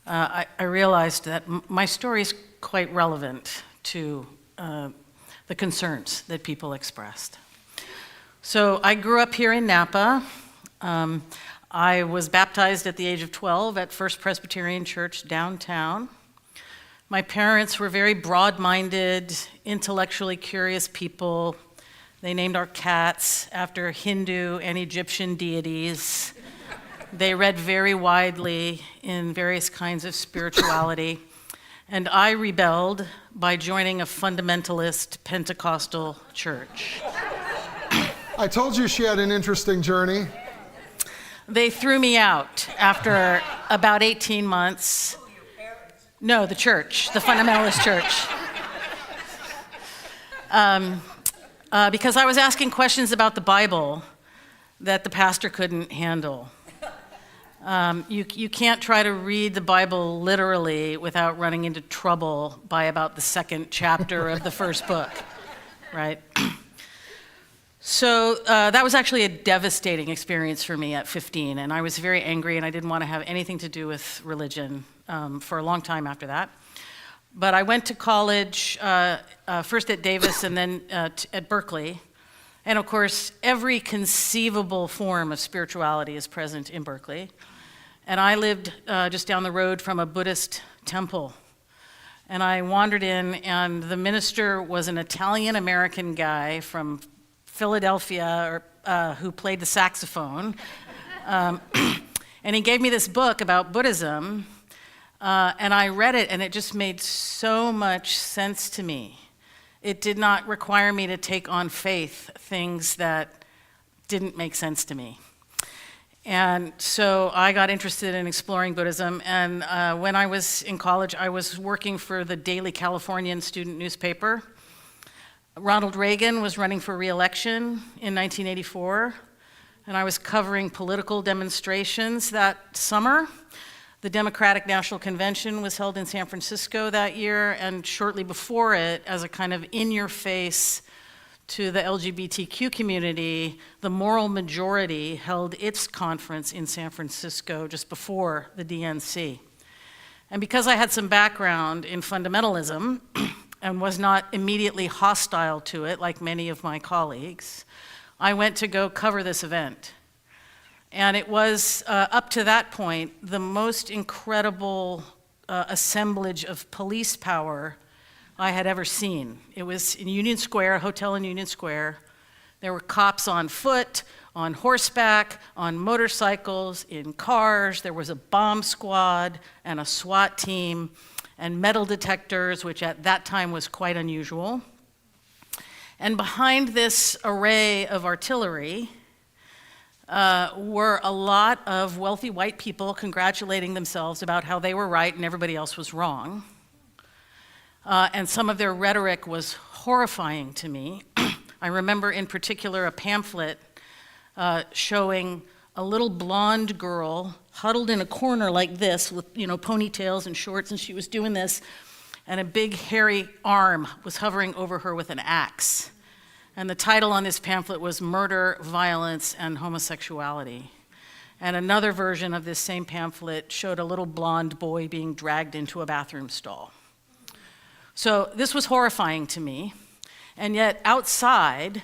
I realized that my story is quite relevant to the concerns that people expressed. So I grew up here in Napa. I was baptized at the age of 12 at First Presbyterian Church downtown. My parents were very broad-minded, intellectually curious people. They named our cats after Hindu and Egyptian deities. They read very widely in various kinds of spirituality. And I rebelled by joining a fundamentalist Pentecostal church. I told you she had an interesting journey. They threw me out after about 18 months. No, the church, the fundamentalist church. Because I was asking questions about the Bible that the pastor couldn't handle. You can't try to read the Bible literally without running into trouble by about the 2nd chapter of the first book, right? So that was actually a devastating experience for me at 15, and I was very angry, and I didn't want to have anything to do with religion for a long time after that. But I went to college, first at Davis and then at Berkeley. And of course, every conceivable form of spirituality is present in Berkeley. And I lived just down the road from a Buddhist temple. And I wandered in, and the minister was an Italian-American guy from Philadelphia who played the saxophone. And he gave me this book about Buddhism. And I read it, and it just made so much sense to me. It did not require me to take on faith things that didn't make sense to me. And so I got interested in exploring Buddhism, and when I was in college, I was working for the Daily Californian student newspaper. Ronald Reagan was running for re-election in 1984, and I was covering political demonstrations that summer. The Democratic National Convention was held in San Francisco that year, and shortly before it, as a kind of in-your-face to the LGBTQ community, the Moral Majority held its conference in San Francisco just before the DNC. And because I had some background in fundamentalism and was not immediately hostile to it like many of my colleagues, I went to go cover this event. And it was, up to that point, the most incredible assemblage of police power I had ever seen. It was in Union Square, a hotel in Union Square. There were cops on foot, on horseback, on motorcycles, in cars. There was a bomb squad and a SWAT team and metal detectors, which at that time was quite unusual. And behind this array of artillery were a lot of wealthy white people congratulating themselves about how they were right and everybody else was wrong. And some of their rhetoric was horrifying to me. I remember in particular a pamphlet showing a little blonde girl huddled in a corner like this with, ponytails and shorts, and she was doing this, and a big hairy arm was hovering over her with an axe. And the title on this pamphlet was Murder, Violence, and Homosexuality. And another version of this same pamphlet showed a little blonde boy being dragged into a bathroom stall. So this was horrifying to me, and yet outside,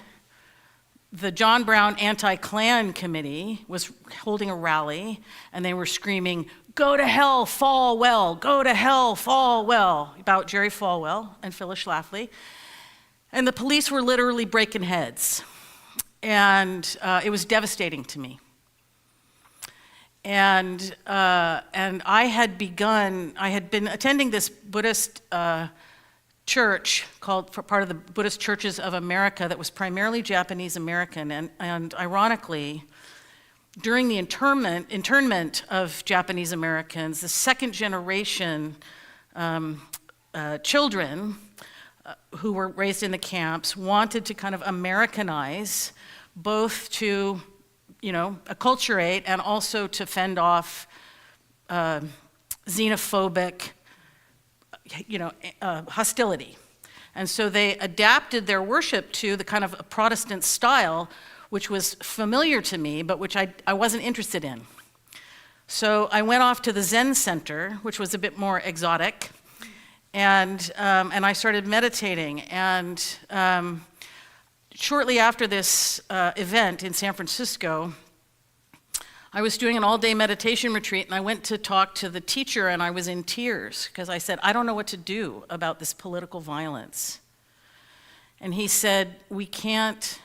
the John Brown Anti-Klan Committee was holding a rally, and they were screaming, "Go to hell, Falwell, go to hell, Falwell," about Jerry Falwell and Phyllis Schlafly. And the police were literally breaking heads, and it was devastating to me. And I had been attending this Buddhist church called, for part of the Buddhist Churches of America, that was primarily Japanese American, and ironically, during the internment of Japanese Americans, the second generation children who were raised in the camps wanted to kind of Americanize, both to, acculturate and also to fend off xenophobic, hostility. And so they adapted their worship to the kind of a Protestant style, which was familiar to me, but which I wasn't interested in. So I went off to the Zen Center, which was a bit more exotic, and I started meditating. And shortly after this event in San Francisco, I was doing an all-day meditation retreat, and I went to talk to the teacher, and I was in tears because I said, I don't know what to do about this political violence. And he said, we can't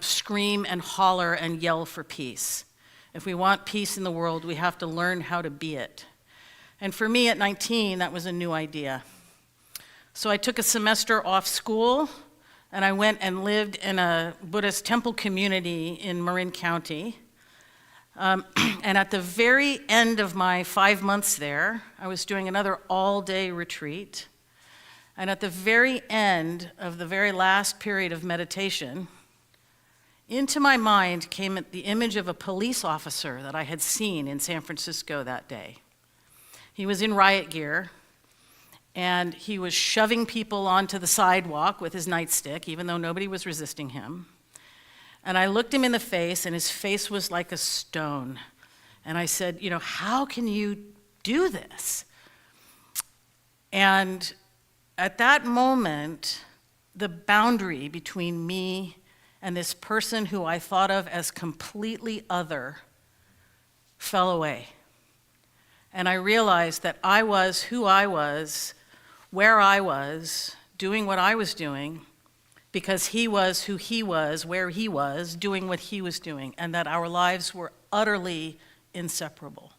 scream and holler and yell for peace. If we want peace in the world, we have to learn how to be it. And for me at 19, that was a new idea. So I took a semester off school, and I went and lived in a Buddhist temple community in Marin County. And at the very end of my 5 months there, I was doing another all-day retreat. And at the very end of the very last period of meditation, into my mind came the image of a police officer that I had seen in San Francisco that day. He was in riot gear, and he was shoving people onto the sidewalk with his nightstick, even though nobody was resisting him. And I looked him in the face, and his face was like a stone. And I said, how can you do this? And at that moment, the boundary between me and this person who I thought of as completely other fell away. And I realized that I was who I was, where I was, doing what I was doing, because he was who he was, where he was, doing what he was doing, and that our lives were utterly inseparable.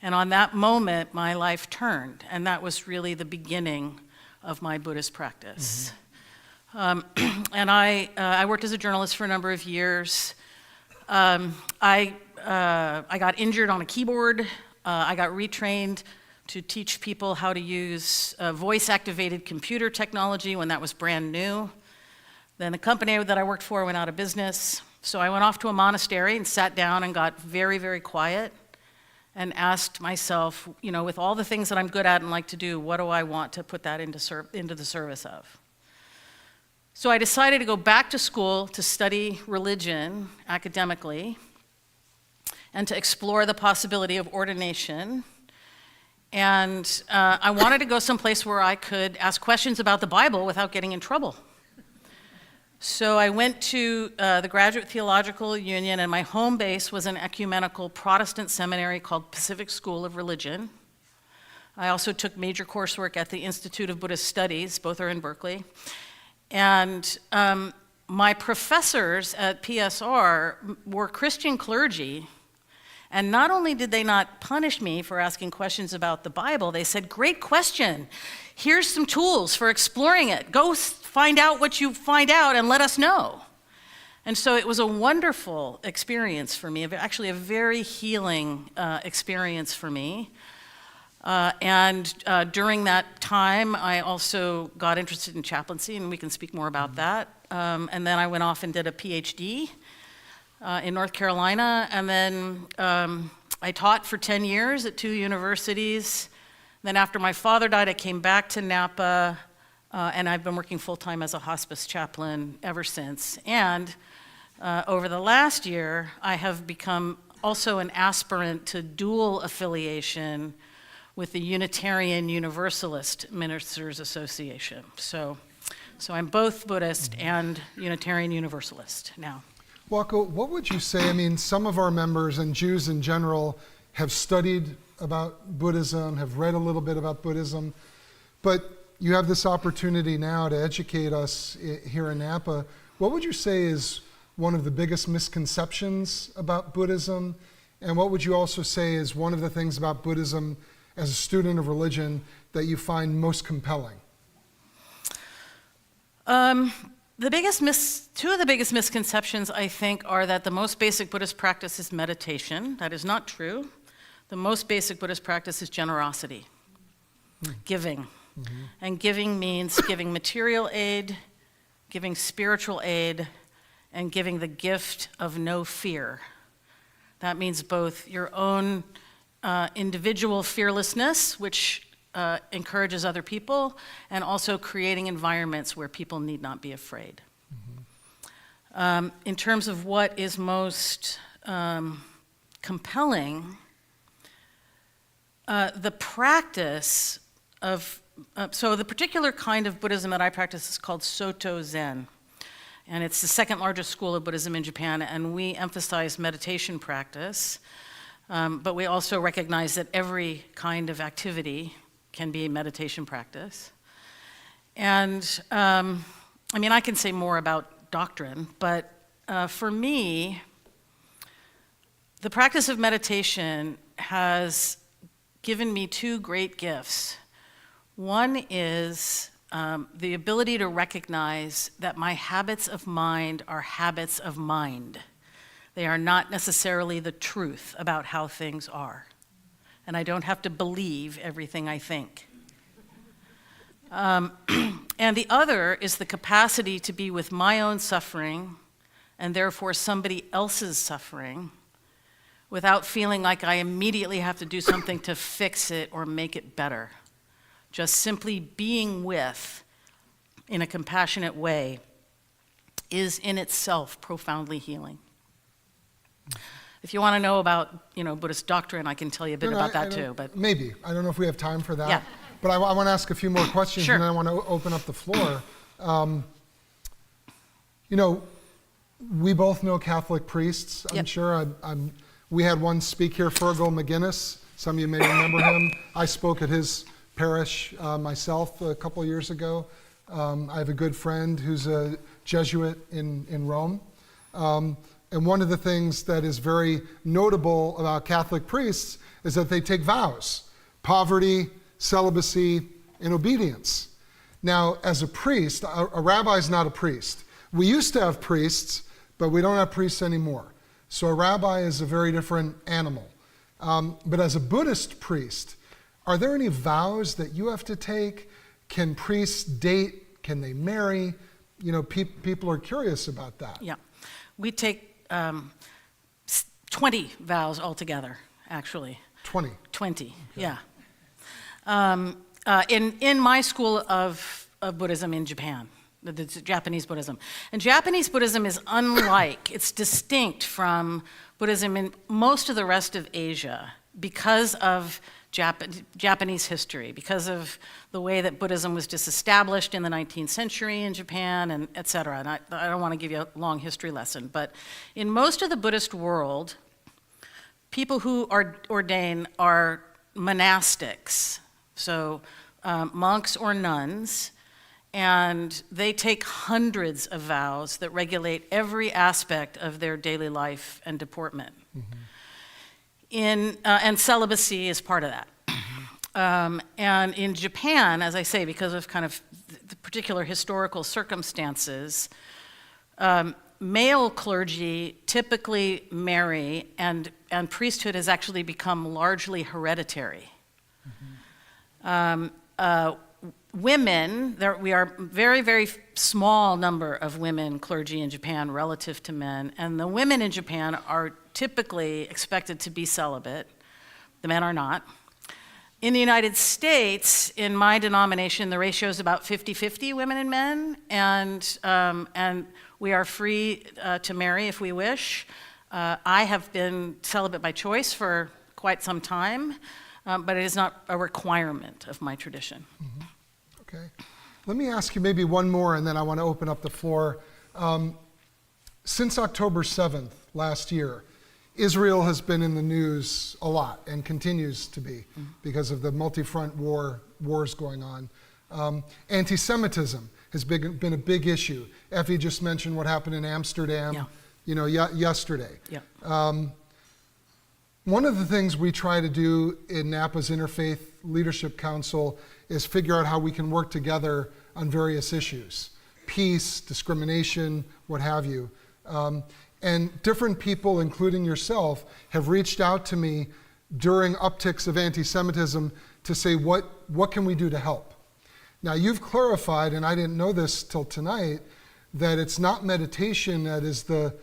And on that moment, my life turned, and that was really the beginning of my Buddhist practice. And I worked as a journalist for a number of years. I got injured on a keyboard. I got retrained to teach people how to use voice-activated computer technology when that was brand new. Then the company that I worked for went out of business. So I went off to a monastery and sat down and got very, very quiet and asked myself, you know, with all the things that I'm good at and like to do, what do I want to put that into the service of? So I decided to go back to school to study religion academically and to explore the possibility of ordination. And I wanted to go someplace where I could ask questions about the Bible without getting in trouble. So I went to the Graduate Theological Union, and my home base was an ecumenical Protestant seminary called Pacific School of Religion. I also took major coursework at the Institute of Buddhist Studies, both are in Berkeley. And my professors at PSR were Christian clergy, and not only did they not punish me for asking questions about the Bible, they said, great question, here's some tools for exploring it. Go find out what you find out and let us know. And so it was a wonderful experience for me, actually a very healing experience for me. And during that time, I also got interested in chaplaincy, and we can speak more about that. And then I went off and did a PhD in North Carolina, and then I taught for 10 years at 2 universities. Then after my father died, I came back to Napa, and I've been working full-time as a hospice chaplain ever since. And over the last year, I have become also an aspirant to dual affiliation with the Unitarian Universalist Ministers Association. So I'm both Buddhist and Unitarian Universalist now. Wako, what would you say? I mean, some of our members and Jews in general have studied about Buddhism, have read a little bit about Buddhism, but you have this opportunity now to educate us here in Napa. What would you say is one of the biggest misconceptions about Buddhism? And what would you also say is one of the things about Buddhism as a student of religion that you find most compelling? Two of the biggest misconceptions, I think, are that the most basic Buddhist practice is meditation. That is not true. The most basic Buddhist practice is generosity, giving. Mm-hmm. And giving means giving material aid, giving spiritual aid, and giving the gift of no fear. That means both your own individual fearlessness, which encourages other people, and also creating environments where people need not be afraid. Mm-hmm. In terms of what is most compelling, the practice of, so the particular kind of Buddhism that I practice is called Soto Zen. And it's the second largest school of Buddhism in Japan, and we emphasize meditation practice, but we also recognize that every kind of activity can be a meditation practice. And I mean, I can say more about doctrine, but for me, the practice of meditation has given me 2 great gifts. One is the ability to recognize that my habits of mind are habits of mind. They are not necessarily the truth about how things are. And I don't have to believe everything I think. And the other is the capacity to be with my own suffering, and therefore somebody else's suffering, without feeling like I immediately have to do something to fix it or make it better. Just simply being with, in a compassionate way, is in itself profoundly healing. If you want to know about, Buddhist doctrine, I can tell you a bit about that too. But maybe. I don't know if we have time for that. Yeah. But I want to ask a few more questions, Sure. and then I want to open up the floor. We both know Catholic priests, I'm Yep. sure. We had one speak here, Fergal McGinnis. Some of you may remember him. I spoke at his parish myself a couple of years ago. I have a good friend who's a Jesuit in Rome. And one of the things that is very notable about Catholic priests is that they take vows: poverty, celibacy, and obedience. Now, as a priest, a rabbi is not a priest. We used to have priests, but we don't have priests anymore. So a rabbi is a very different animal. But as a Buddhist priest, are there any vows that you have to take? Can priests date? Can they marry? You know, people are curious about that. Yeah. We take 20 vows altogether, actually. 20? 20, okay. Yeah. In my school of Buddhism in Japan, the Japanese Buddhism. And Japanese Buddhism is unlike, it's distinct from Buddhism in most of the rest of Asia because of Japanese history, because of the way that Buddhism was disestablished in the 19th century in Japan, and et cetera. And I don't want to give you a long history lesson, but in most of the Buddhist world, people who ordain are monastics, so monks or nuns, and they take hundreds of vows that regulate every aspect of their daily life and deportment. Mm-hmm. And celibacy is part of that. And in Japan, as I say, because of kind of the particular historical circumstances, male clergy typically marry, and priesthood has actually become largely hereditary. Mm-hmm. Women, we are very, very small number of women clergy in Japan relative to men, and the women in Japan are typically expected to be celibate. The men are not. In the United States, in my denomination, the ratio is about 50-50 women and men, and we are free to marry if we wish. I have been celibate by choice for quite some time, but it is not a requirement of my tradition. Mm-hmm. Okay. Let me ask you maybe one more, and then I want to open up the floor. Since October 7th last year, Israel has been in the news a lot and continues to be because of the multi-front wars going on. Anti-Semitism has been a big issue. Effie just mentioned what happened in Amsterdam, yesterday. Yeah. One of the things we try to do in Napa's Interfaith Leadership Council is figure out how we can work together on various issues: peace, discrimination, what have you. And different people, including yourself, have reached out to me during upticks of anti-Semitism to say, what can we do to help? Now, you've clarified, and I didn't know this till tonight, that it's not meditation that is the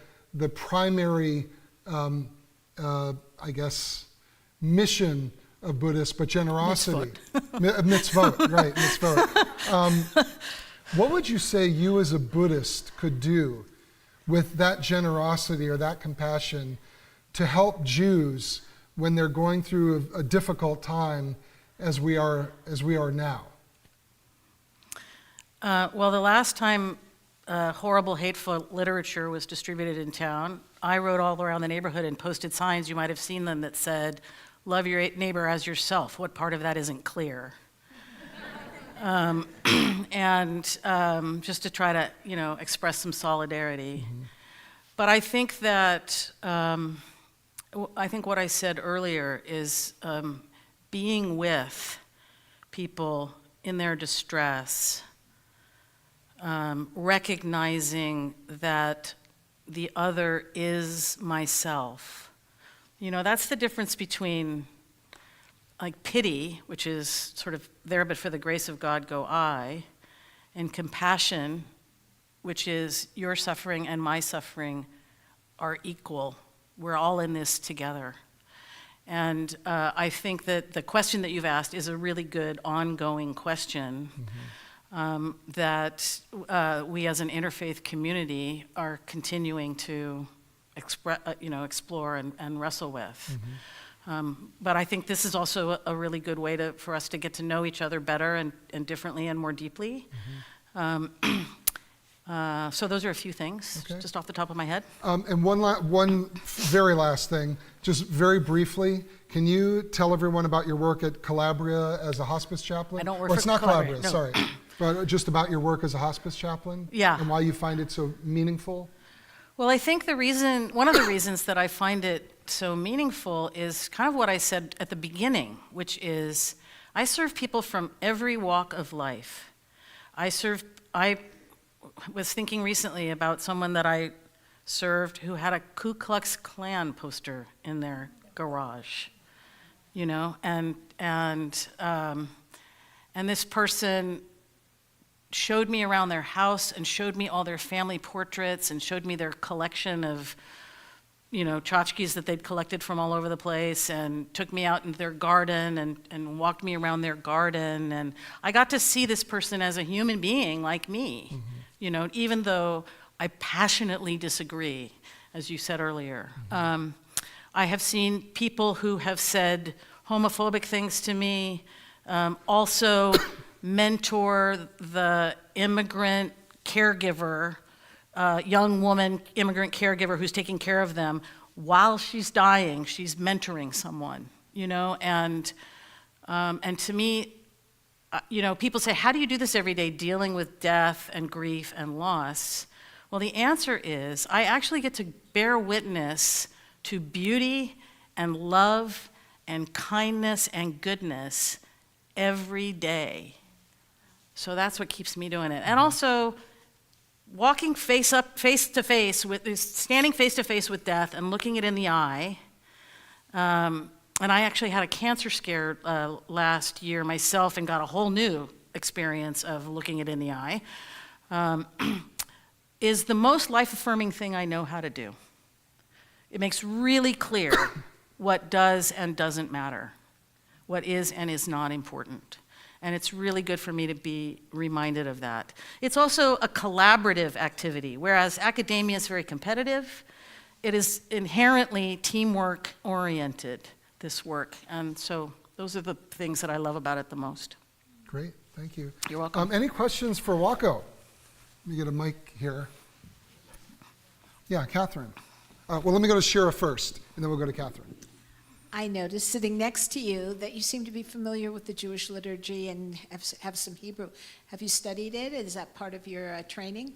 primary, I guess, mission of Buddhists, but generosity. Mitzvot, right, mitzvot. What would you say you as a Buddhist could do with that generosity or that compassion to help Jews when they're going through a difficult time as we are now? Well, the last time horrible, hateful literature was distributed in town, I rode all around the neighborhood and posted signs, you might have seen them, that said, "Love your neighbor as yourself." What part of that isn't clear? Just to try to, express some solidarity. Mm-hmm. But I think that, what I said earlier is being with people in their distress, recognizing that the other is myself. That's the difference between pity, which is sort of there but for the grace of God go I, and compassion, which is your suffering and my suffering are equal. We're all in this together. And I think that the question that you've asked is a really good ongoing question. Mm-hmm. That we as an interfaith community are continuing to explore and wrestle with. Mm-hmm. But I think this is also a really good way for us to get to know each other better and differently and more deeply. Mm-hmm. So those are a few things, just off the top of my head. And one very last thing, just very briefly, can you tell everyone about your work at Calabria as a hospice chaplain? I don't work for Calabria. Calabria, no. Sorry. But just about your work as a hospice chaplain? Yeah. And why you find it so meaningful? Well, I think one of the reasons that I find it so meaningful is kind of what I said at the beginning, which is I serve people from every walk of life. I was thinking recently about someone that I served who had a Ku Klux Klan poster in their garage, you know, and this person showed me around their house and showed me all their family portraits and showed me their collection of, you know, tchotchkes that they'd collected from all over the place, and took me out into their garden and walked me around their garden. And I got to see this person as a human being like me, you know, even though I passionately disagree, as you said earlier. I have seen people who have said homophobic things to me, also mentor the immigrant caregiver, young woman immigrant caregiver who's taking care of them while she's dying. She's mentoring someone, you know, and to me, you know, people say, how do you do this every day, dealing with death and grief and loss? Well, the answer is I actually get to bear witness to beauty and love and kindness and goodness every day. So that's what keeps me doing it. And also, walking standing face to face with death and looking it in the eye. And I actually had a cancer scare last year myself and got a whole new experience of looking it in the eye. Is the most life-affirming thing I know how to do. It makes really clear what does and doesn't matter, what is and is not important. And it's really good for me to be reminded of that. It's also a collaborative activity, whereas academia is very competitive. It is inherently teamwork-oriented, this work. And so those are the things that I love about it the most. Great, thank you. You're welcome. Any questions for Wako? Let me get a mic here. Yeah, Catherine. Well, let me go to Shira first, and then we'll go to Catherine. I noticed sitting next to you that you seem to be familiar with the Jewish liturgy and have some Hebrew. Have you studied it? Is that part of your training?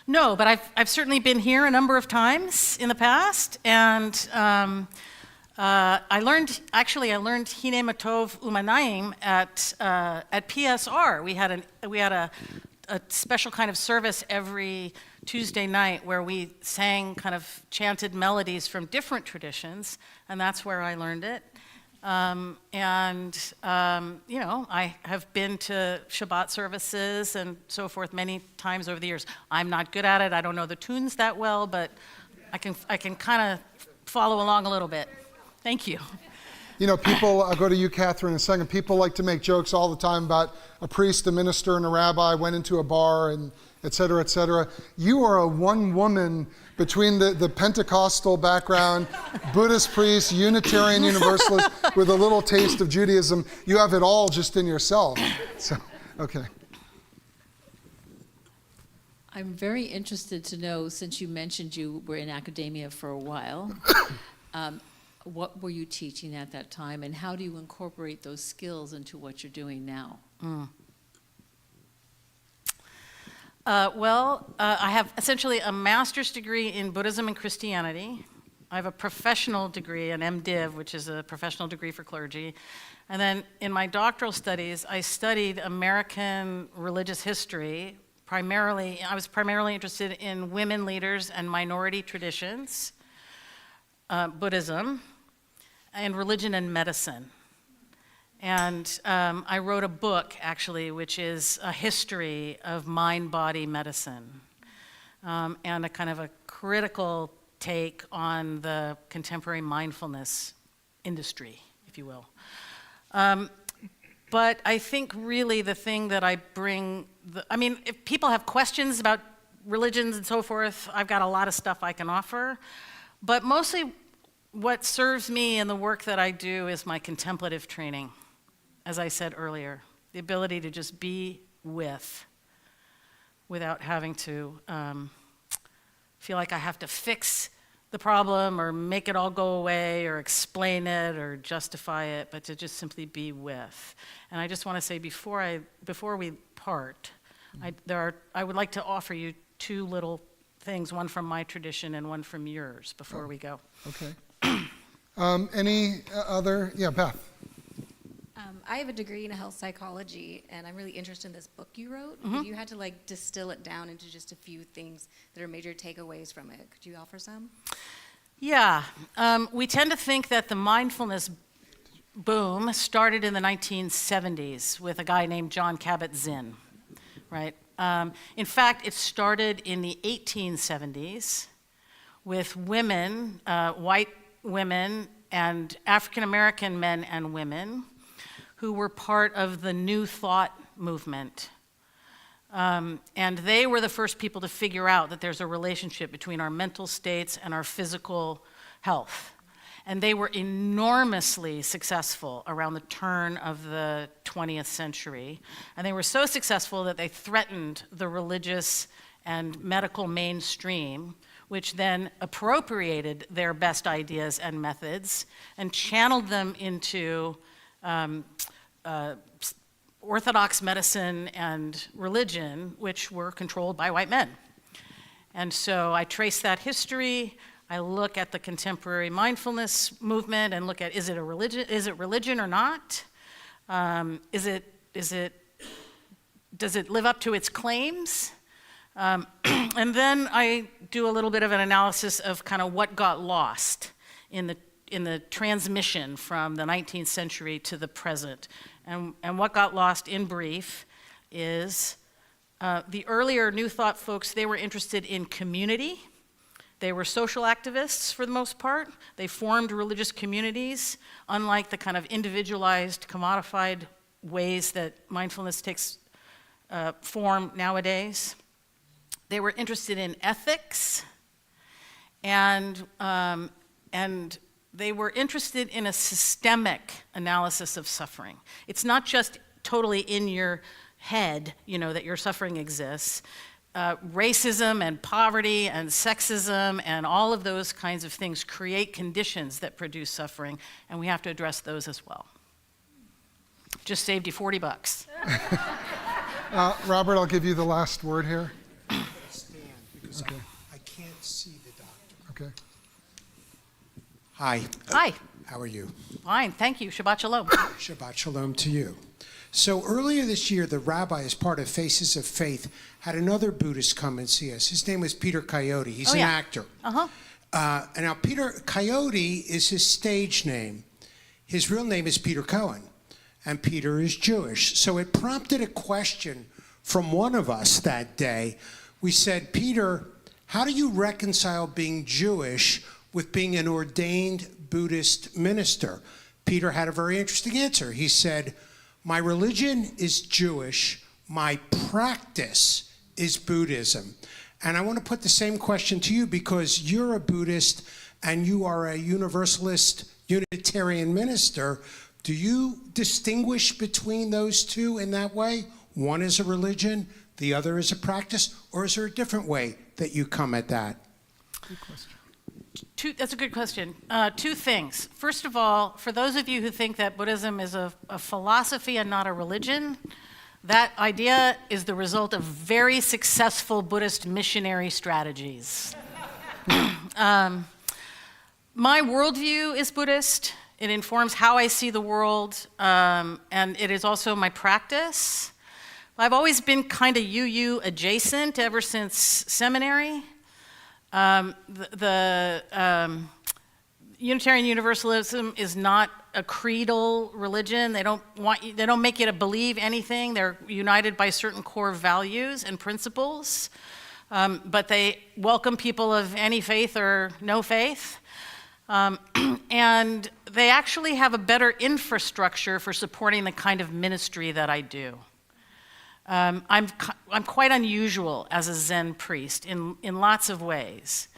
No, but I've certainly been here a number of times in the past, and I learned Hine Matov Umanayim at PSR. We had a special kind of service every Tuesday night where we sang kind of chanted melodies from different traditions, and that's where I learned it. You know, I have been to Shabbat services and so forth many times over the years. I'm not good at it. I don't know the tunes that well, but I can kind of follow along a little bit. Thank you. You know, people, I'll go to you, Catherine, in a second. People like to make jokes all the time about a priest, a minister, and a rabbi went into a bar, and et cetera, et cetera. You are a one woman between the Pentecostal background, Buddhist priest, Unitarian Universalist, with a little taste of Judaism. You have it all just in yourself. So, okay. I'm very interested to know, since you mentioned you were in academia for a while, what were you teaching at that time, and how do you incorporate those skills into what you're doing now? I have essentially a master's degree in Buddhism and Christianity. I have a professional degree, an MDiv, which is a professional degree for clergy. And then in my doctoral studies, I studied American religious history. I was primarily interested in women leaders and minority traditions, Buddhism, and religion and medicine. And I wrote a book, actually, which is a history of mind-body medicine, and a kind of a critical take on the contemporary mindfulness industry, if you will. But I think really the thing that I bring, if people have questions about religions and so forth, I've got a lot of stuff I can offer. But mostly what serves me in the work that I do is my contemplative training, as I said earlier, the ability to just be without having to feel like I have to fix the problem or make it all go away or explain it or justify it, but to just simply be with. And I just want to say before we part, I would like to offer you two little things, one from my tradition and one from yours, before we go. Okay. Any other? Yeah, Beth. I have a degree in health psychology, and I'm really interested in this book you wrote. Mhm. If you had to like distill it down into just a few things that are major takeaways from it, could you offer some? Yeah, we tend to think that the mindfulness boom started in the 1970s with a guy named John Kabat-Zinn, right? In fact, it started in the 1870s with women, white women and African-American men and women who were part of the New Thought movement. And they were the first people to figure out that there's a relationship between our mental states and our physical health. And they were enormously successful around the turn of the 20th century. And they were so successful that they threatened the religious and medical mainstream, which then appropriated their best ideas and methods and channeled them into orthodox medicine and religion, which were controlled by white men. And so I trace that history. I look at the contemporary mindfulness movement and look at, is it religion or not? Does it live up to its claims? And then I do a little bit of an analysis of kind of what got lost in the transmission from the 19th century to the present. And what got lost, in brief, is the earlier New Thought folks, they were interested in community. They were social activists for the most part. They formed religious communities, unlike the kind of individualized, commodified ways that mindfulness takes form nowadays. They were interested in ethics, and they were interested in a systemic analysis of suffering. It's not just totally in your head, you know, that your suffering exists. Racism and poverty and sexism and all of those kinds of things create conditions that produce suffering, and we have to address those as well. Just saved you $40. Robert, I'll give you the last word here. Stand, because Okay. I can't see the doctor. Okay. Hi. Hi. How are you? Fine, thank you. Shabbat Shalom. Shabbat Shalom to you. So earlier this year, the rabbi, as part of Faces of Faith, had another Buddhist come and see us. His name was Peter Coyote. He's an actor. Uh-huh. And now Peter Coyote is his stage name. His real name is Peter Cohen, and Peter is Jewish. So it prompted a question from one of us that day. We said, Peter, how do you reconcile being Jewish with being an ordained Buddhist minister? Peter had a very interesting answer. He said, my religion is Jewish, my practice is Buddhism. And I want to put the same question to you because you're a Buddhist and you are a Universalist Unitarian minister. Do you distinguish between those two in that way? One is a religion, the other is a practice, or is there a different way that you come at that? Good question. That's a good question. Two things. First of all, for those of you who think that Buddhism is a philosophy and not a religion, that idea is the result of very successful Buddhist missionary strategies. My worldview is Buddhist. It informs how I see the world, and it is also my practice. I've always been kind of UU adjacent ever since seminary. Unitarian Universalism is not a creedal religion. They don't make you to believe anything. They're united by certain core values and principles, but they welcome people of any faith or no faith. And they actually have a better infrastructure for supporting the kind of ministry that I do. I'm quite unusual as a Zen priest in lots of ways.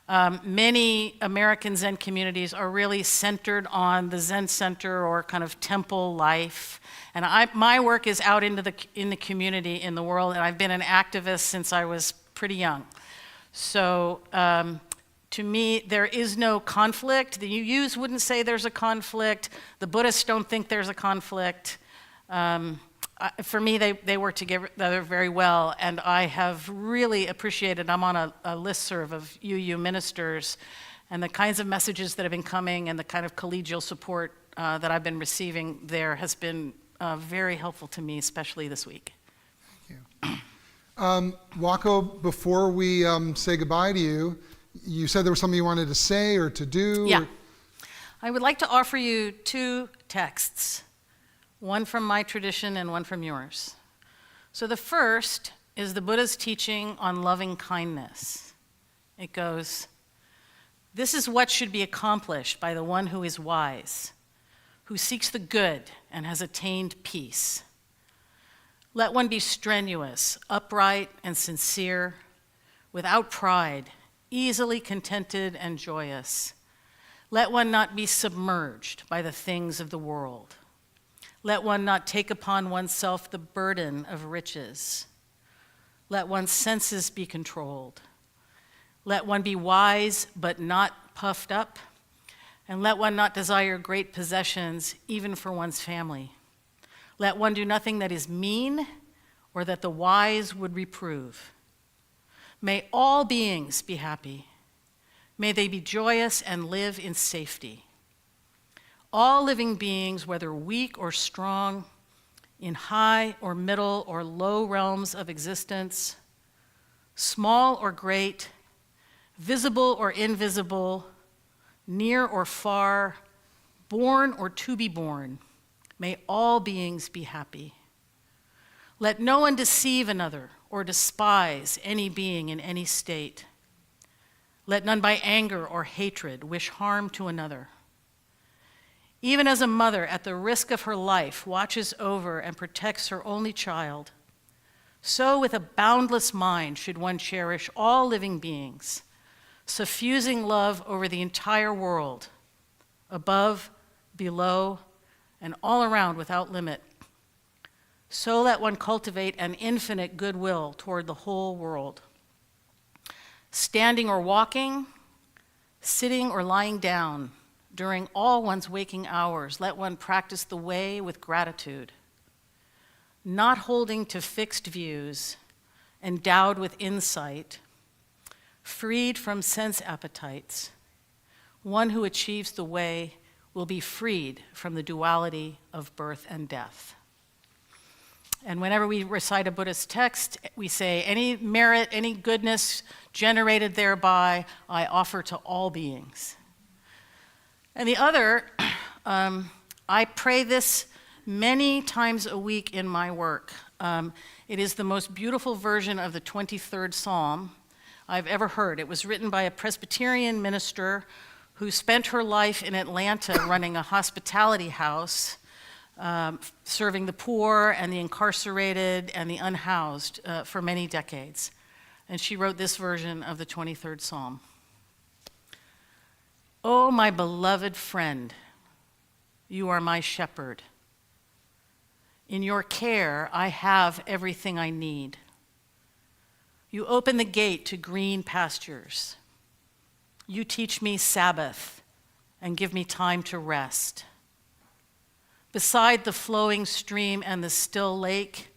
Many American Zen communities are really centered on the Zen center or kind of temple life. And my work is out in the community, in the world, and I've been an activist since I was pretty young. So to me, there is no conflict. The UUs wouldn't say there's a conflict. The Buddhists don't think there's a conflict. for me, they work together very well, and I have really appreciated, I'm on a listserv of UU ministers, and the kinds of messages that have been coming and the kind of collegial support that I've been receiving there has been very helpful to me, especially this week. Thank you. Waco, before we say goodbye to you, you said there was something you wanted to say or to do? Yeah. I would like to offer you 2 texts, one from my tradition and one from yours. So the first is the Buddha's teaching on loving kindness. It goes, "This is what should be accomplished by the one who is wise, who seeks the good and has attained peace. Let one be strenuous, upright, and sincere, without pride, easily contented and joyous. Let one not be submerged by the things of the world. Let one not take upon oneself the burden of riches. Let one's senses be controlled. Let one be wise but not puffed up, and let one not desire great possessions even for one's family. Let one do nothing that is mean or that the wise would reprove. May all beings be happy. May they be joyous and live in safety. All living beings, whether weak or strong, in high or middle or low realms of existence, small or great, visible or invisible, near or far, born or to be born, may all beings be happy. Let no one deceive another or despise any being in any state. Let none by anger or hatred wish harm to another. Even as a mother, at the risk of her life, watches over and protects her only child, so with a boundless mind should one cherish all living beings, suffusing love over the entire world, above, below, and all around without limit. So let one cultivate an infinite goodwill toward the whole world. Standing or walking, sitting or lying down, during all one's waking hours, let one practice the way with gratitude, not holding to fixed views, endowed with insight, freed from sense appetites. One who achieves the way will be freed from the duality of birth and death. And whenever we recite a Buddhist text, we say, any merit, any goodness generated thereby, I offer to all beings. And the other, I pray this many times a week in my work. It is the most beautiful version of the 23rd Psalm I've ever heard. It was written by a Presbyterian minister who spent her life in Atlanta running a hospitality house, serving the poor and the incarcerated and the unhoused for many decades. And she wrote this version of the 23rd Psalm. Oh, my beloved friend, you are my shepherd. In your care, I have everything I need. You open the gate to green pastures. You teach me Sabbath and give me time to rest. Beside the flowing stream and the still lake,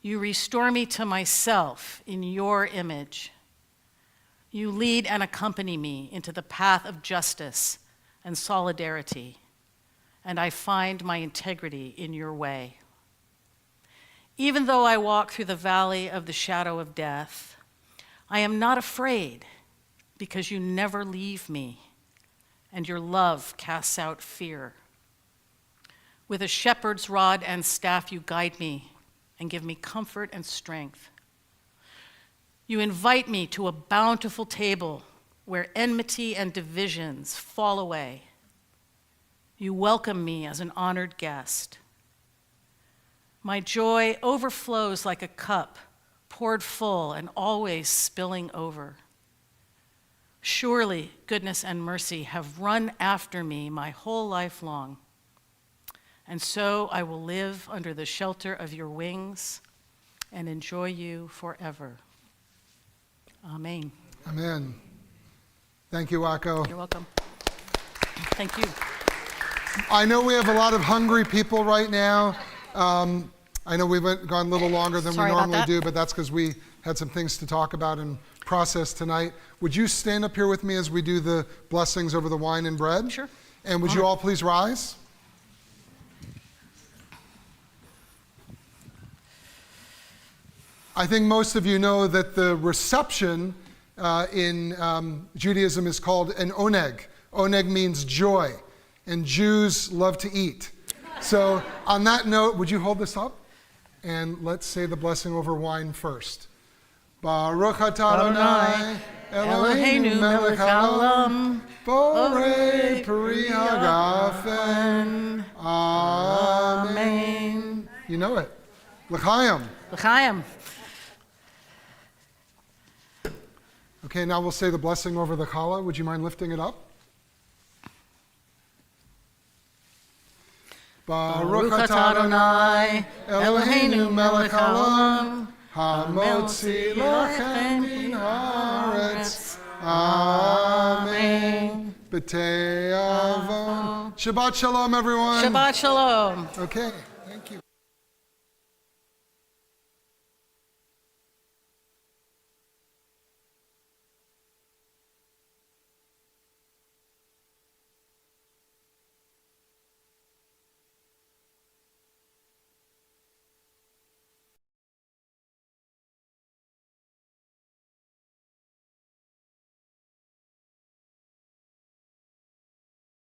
you restore me to myself in your image. You lead and accompany me into the path of justice and solidarity, and I find my integrity in your way. Even though I walk through the valley of the shadow of death, I am not afraid because you never leave me, and your love casts out fear. With a shepherd's rod and staff, you guide me and give me comfort and strength. You invite me to a bountiful table where enmity and divisions fall away. You welcome me as an honored guest. My joy overflows like a cup poured full and always spilling over. Surely goodness and mercy have run after me my whole life long. And so I will live under the shelter of your wings and enjoy you forever. Amen. Amen. Thank you, Waco. You're welcome. Thank you. I know we have a lot of hungry people right now. I know we've gone a little longer than we Sorry about normally that. do, but that's because we had some things to talk about and process tonight. Would you stand up here with me as we do the blessings over the wine and bread? Sure. And would you all please rise? I think most of you know that the reception in Judaism is called an oneg. Oneg means joy, and Jews love to eat. So on that note, would you hold this up? And let's say the blessing over wine first. Baruch atah Adonai, Eloheinu melech haolam, borei peri hagafen. Amen. You know it. L'chaim. L'chaim. Okay, now we'll say the blessing over the challah. Would you mind lifting it up? Baruch atah Adonai, Eloheinu melech haolam, hamotzi lachem min haaretz. Amen. B'tei avon. Shabbat shalom, everyone. Shabbat shalom. Okay.